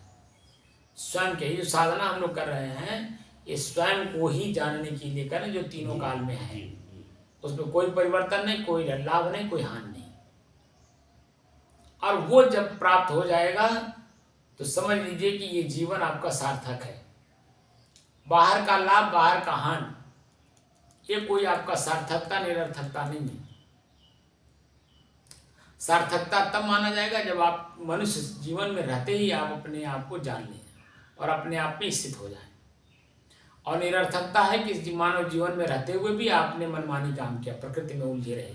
Speaker 1: स्वयं के ही जो साधना हम लोग कर रहे हैं, ये स्वयं को ही जानने के लिए करें, जो तीनों काल में है। उसमें कोई परिवर्तन नहीं, कोई लाभ नहीं, कोई हानि नहीं। और वो जब प्राप्त हो जाएगा तो समझ लीजिए कि ये जीवन आपका सार्थक है। बाहर का लाभ, बाहर का हानि, ये कोई आपका सार्थकता निरर्थकता नहीं है। सार्थकता तब माना जाएगा जब आप मनुष्य जीवन में रहते ही आप अपने आप को जान लें और अपने आप में स्थित हो जाएं। और निरर्थकता है कि मानव जीवन में रहते हुए भी आपने मनमानी काम किया, प्रकृति में उलझे रहे,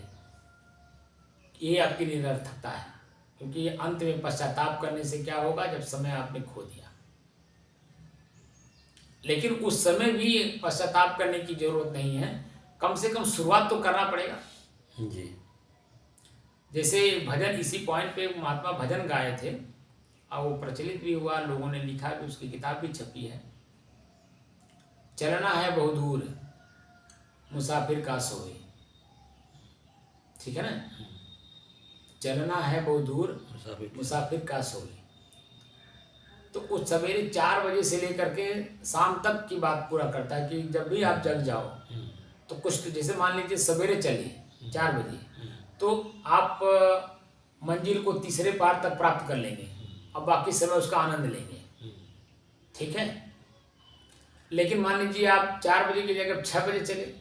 Speaker 1: ये आपकी निरर्थकता है। क्योंकि अंत में पश्चाताप करने से क्या होगा, जब समय आपने खो दिया। लेकिन उस समय भी पश्चाताप करने की जरूरत नहीं है, कम से कम शुरुआत तो करना पड़ेगा
Speaker 2: जी।
Speaker 1: जैसे भजन, इसी पॉइंट पे महात्मा भजन गाए थे और वो प्रचलित भी हुआ, लोगों ने लिखा भी, उसकी किताब भी छपी है। चलना है बहुत दूर मुसाफिर का सोए, ठीक है ना। चलना है बहुत दूर मुसाफिर का सोए। तो उस सवेरे 4 बजे से लेकर के शाम तक की बात पूरा करता है कि जब भी आप जग जाओ तो कुछ तो, जैसे मान लीजिए सवेरे चलिए 4 बजे, तो आप मंजिल को तीसरे पार तक प्राप्त कर लेंगे और बाकी समय उसका आनंद लेंगे, ठीक है। लेकिन मान लीजिए आप 4 बजे की जगह 6 बजे चले,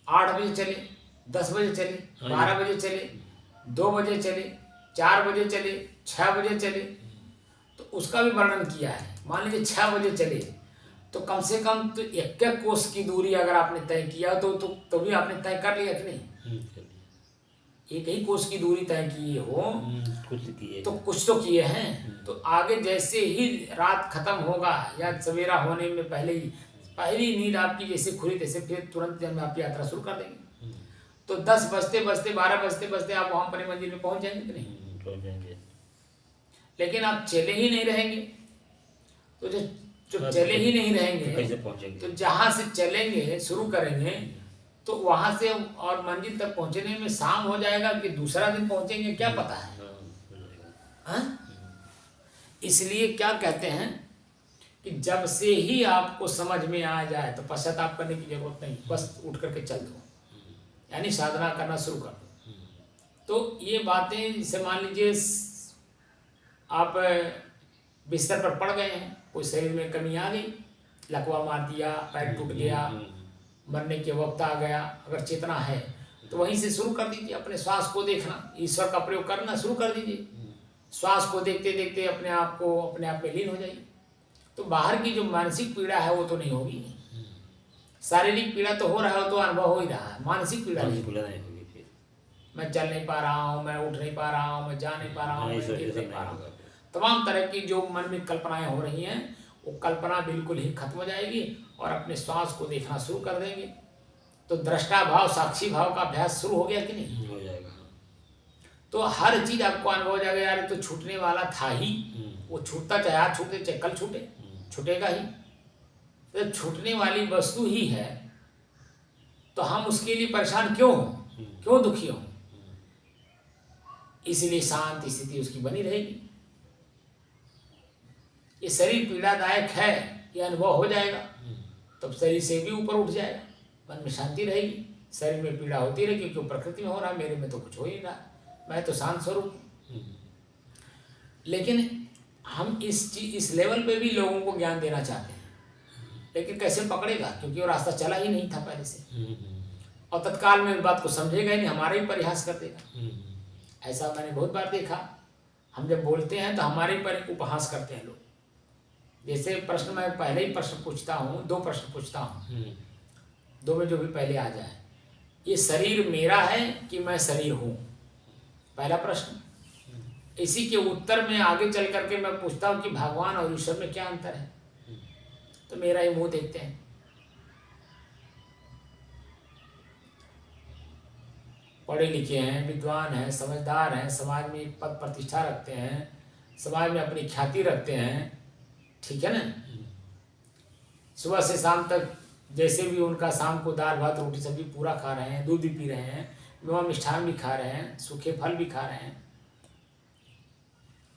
Speaker 1: 8 बजे चले, 10 बजे चले, 12 बजे चले, 2 बजे चले, 4 बजे चले, 6 बजे चले, तो उसका भी वर्णन किया है। मान लीजिए 6 बजे चले तो कम से कम तो 1 कोस की दूरी अगर आपने तय किया तो भी आपने तय कर लिया कि नहीं। एक ही कोस की दूरी तय किए हो
Speaker 2: कुछ किए
Speaker 1: तो कुछ तो किए हैं। तो आगे जैसे ही रात खत्म होगा या सवेरा होने में पहले ही पहली नींद आपकी जैसे खुली, तैसे फिर तुरंत जब आप यात्रा शुरू कर देंगे। तो 10 बजते बजते 12 बजते बजते आप वहाँ अपने मंजिल में पहुँच जाएंगे कि नहीं।
Speaker 2: पहुँच जाएंगे।
Speaker 1: लेकिन आप चले ही नहीं रहेंगे, तो जो चले ही नहीं रहेंगे
Speaker 2: कैसे पहुँचेंगे।
Speaker 1: तो जहाँ से चलेंगे शुरू करेंगे तो वहाँ से और मंजिल तक पहुँचने में शाम हो जाएगा कि दूसरा दिन पहुँचेंगे, क्या पता है। हाँ? इसलिए क्या कहते हैं कि जब से ही आपको समझ में आ जाए तो पश्चाताप करने की जरूरत नहीं, बस उठ करके चल दो, यानी साधना करना शुरू कर दो। तो ये बातें, जैसे मान लीजिए आप बिस्तर पर पड़ गए हैं, कोई शरीर में कमी आ गई, लकवा मार दिया, पैर टूट गया, मरने के वक्त आ गया, अगर चेतना है तो वहीं से शुरू कर दीजिए अपने श्वास को देखना, ईश्वर का प्रयोग करना शुरू कर दीजिए। श्वास को देखते देखते अपने आप को अपने आप में लीन हो जाइए। तो बाहर की जो मानसिक पीड़ा है वो तो नहीं होगी। शारीरिक पीड़ा तो हो रहा है, तो अनुभव हो ही रहा है, मानसिक पीड़ा नहीं
Speaker 2: होगी। फिर
Speaker 1: मैं चल नहीं पा रहा हूँ, मैं उठ नहीं पा रहा हूँ, मैं जा नहीं पा रहा हूँ, मैं गिर नहीं पा रहा हूँ, तमाम तरह की जो मन में कल्पनाएं हो रही हैं वो कल्पना बिल्कुल ही खत्म हो जाएगी और अपने श्वास को देखना शुरू कर देंगे। तो दृष्टा भाव, साक्षी भाव का अभ्यास शुरू हो गया कि नहीं।
Speaker 2: हो जाएगा।
Speaker 1: तो हर चीज आपको अनुभव हो जाएगा, यार तो छूटने वाला था ही, वो छूटता चाहे आज छूटे चाहे कल छूटे, छूटेगा ही। तो छूटने वाली वस्तु ही है तो हम उसके लिए परेशान क्यों हो, क्यों दुखी हो। इसलिए शांत स्थिति उसकी बनी रहेगी। ये शरीर पीड़ादायक है, ये अनुभव हो जाएगा तब शरीर से भी ऊपर उठ जाएगा, मन में शांति रहेगी। शरीर में पीड़ा होती रहेगी क्योंकि प्रकृति में हो रहा है, मेरे में तो कुछ हो ही रहा, मैं तो शांत स्वरूप। लेकिन हम इस लेवल पे भी लोगों को ज्ञान देना चाहते हैं, लेकिन कैसे पकड़ेगा, क्योंकि वो रास्ता चला ही नहीं था पहले से, और तत्काल में इस बात को समझेगा ही नहीं, हमारा ही परिहास कर देगा। ऐसा मैंने बहुत बार देखा। हम जब बोलते हैं तो हमारे पर उपहास करते हैं लोग। जैसे प्रश्न मैं पहले ही प्रश्न पूछता हूँ, 2 प्रश्न पूछता हूँ, 2 में जो भी पहले आ जाए, ये शरीर मेरा है कि मैं शरीर हूँ, पहला प्रश्न। इसी के उत्तर में आगे चल करके मैं पूछता हूँ कि भगवान और ईश्वर में क्या अंतर है, तो मेरा ये मुंह देखते हैं। पढ़े लिखे हैं, विद्वान हैं, समझदार हैं, समाज में एक पद प्रतिष्ठा रखते हैं, समाज में अपनी ख्याति रखते हैं, ठीक है ना। सुबह से शाम तक जैसे भी उनका शाम को दाल भात रोटी सब्जी पूरा खा रहे हैं, दूध भी पी रहे हैं, मेवा मिष्ठान भी खा रहे हैं, सूखे फल भी खा रहे हैं।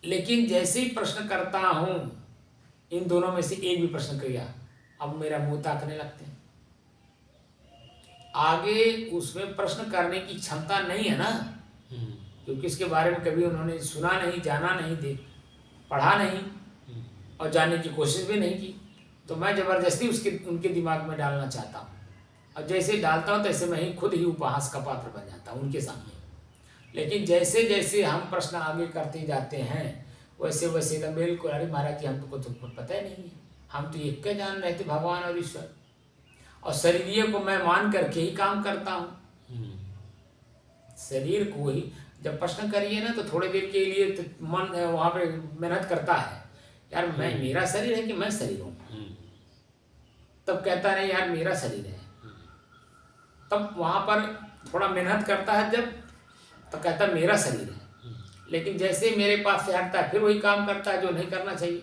Speaker 1: लेकिन जैसे ही प्रश्न करता हूँ, इन दोनों में से एक भी प्रश्न किया, अब मेरा मुंह ताकने लगते हैं। आगे उसमें प्रश्न करने की क्षमता नहीं है ना, क्योंकि इसके बारे में कभी उन्होंने सुना नहीं, जाना नहीं, पढ़ा नहीं और जानने की कोशिश भी नहीं की। तो मैं ज़बरदस्ती उनके दिमाग में डालना चाहता हूँ, और जैसे डालता हूँ तैसे मैं ही खुद ही उपहास का पात्र बन जाता हूँ उनके सामने। लेकिन जैसे जैसे हम प्रश्न आगे करते जाते हैं, वैसे वैसे तो बिल्कुल, अरे महाराज जी हमको तो पता ही नहीं है, हम तो एक के जान रहे थे, भगवान और ईश्वर, और शरीर को मैं मान करके ही काम करता हूँ। शरीर को ही जब प्रश्न करिए ना, तो थोड़ी देर के लिए तो मन वहाँ पे मेहनत करता है, यार मैं मेरा शरीर है कि मैं शरीर हूँ। तब कहता नहीं यार मेरा शरीर है, तब वहाँ पर थोड़ा मेहनत करता है, जब तो कहता मेरा शरीर है। लेकिन जैसे मेरे पास से हटता है, फिर वही काम करता है जो नहीं करना चाहिए।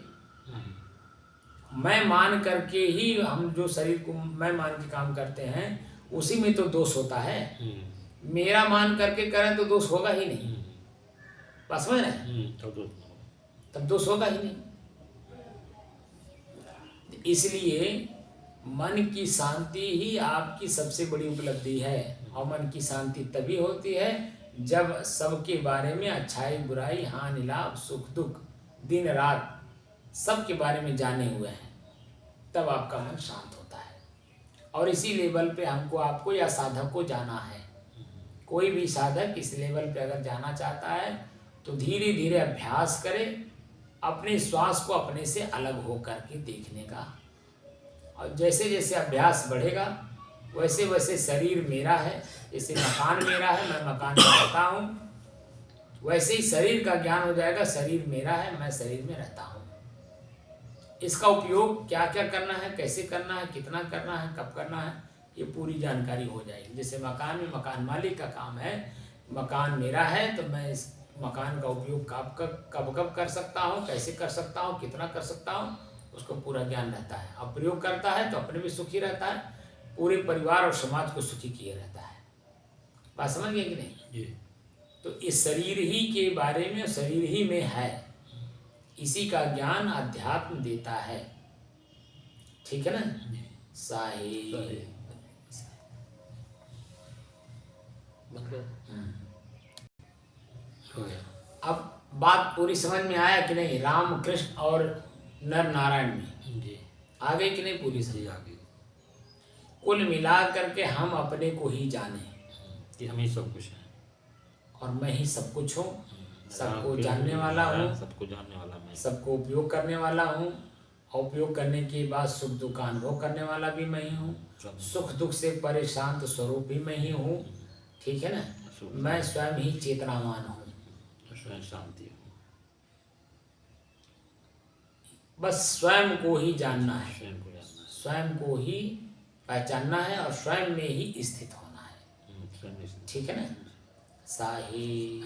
Speaker 1: मैं मान करके ही हम जो शरीर को मैं मान के काम करते हैं, उसी में तो दोष होता है। मेरा मान करके करें तो दोष होगा ही नहीं, बस समझ रहे, तब दोष होगा ही नहीं। इसलिए मन की शांति ही आपकी सबसे बड़ी उपलब्धि है, और मन की शांति तभी होती है जब सबके बारे में अच्छाई बुराई हानि लाभ सुख दुख दिन रात सबके बारे में जाने हुए हैं, तब आपका मन शांत होता है। और इसी लेवल पे हमको आपको या साधक को जाना है। कोई भी साधक इस लेवल पे अगर जाना चाहता है तो धीरे धीरे अभ्यास करे, अपने श्वास को अपने से अलग हो करके देखने का। और जैसे जैसे अभ्यास बढ़ेगा वैसे वैसे शरीर मेरा है, जैसे मकान मेरा है, मैं मकान में रहता हूँ, वैसे ही शरीर का ज्ञान हो जाएगा, शरीर मेरा है, मैं शरीर में रहता हूँ। इसका उपयोग क्या क्या करना है, कैसे करना है, कितना करना है, कब करना है, ये पूरी जानकारी हो जाएगी। जैसे मकान में मकान मालिक का काम है, मकान मेरा है तो मैं इस मकान का उपयोग कब कब कर सकता हूँ, कैसे कर सकता हूँ, कितना कर सकता हूँ, उसको पूरा ज्ञान रहता है। अब प्रयोग करता है तो अपने भी सुखी रहता है, पूरे परिवार और समाज को सुखी किए रहता है। बात समझ गए कि नहीं? तो इस शरीर ही के बारे में, शरीर ही में है, इसी का ज्ञान अध्यात्म देता है, ठीक है ना। साही अब बात पूरी समझ में आया कि नहीं? राम कृष्ण और नर नारायण में
Speaker 2: जी
Speaker 1: आ गई कि नहीं? पूरी समझ
Speaker 2: आ गई।
Speaker 1: कुल मिला करके हम अपने को ही जाने
Speaker 2: कि हम ही सब कुछ हैं,
Speaker 1: और मैं ही सब कुछ हूँ, सबको जानने वाला हूँ,
Speaker 2: सबको जानने वाला मैं,
Speaker 1: सबको उपयोग करने वाला हूँ, और उपयोग करने के बाद सुख दुख का अनुभव करने वाला भी मैं ही हूँ, सुख दुख से परेशान स्वरूप भी मैं ही हूँ, ठीक है ना। मैं स्वयं ही चेतनावान हूँ,
Speaker 2: स्वयं शांति,
Speaker 1: बस स्वयं को ही जानना है,
Speaker 2: स्वयं को जानना है,
Speaker 1: स्वयं को ही पहचानना है और स्वयं में ही स्थित होना है, ठीक है ना। साही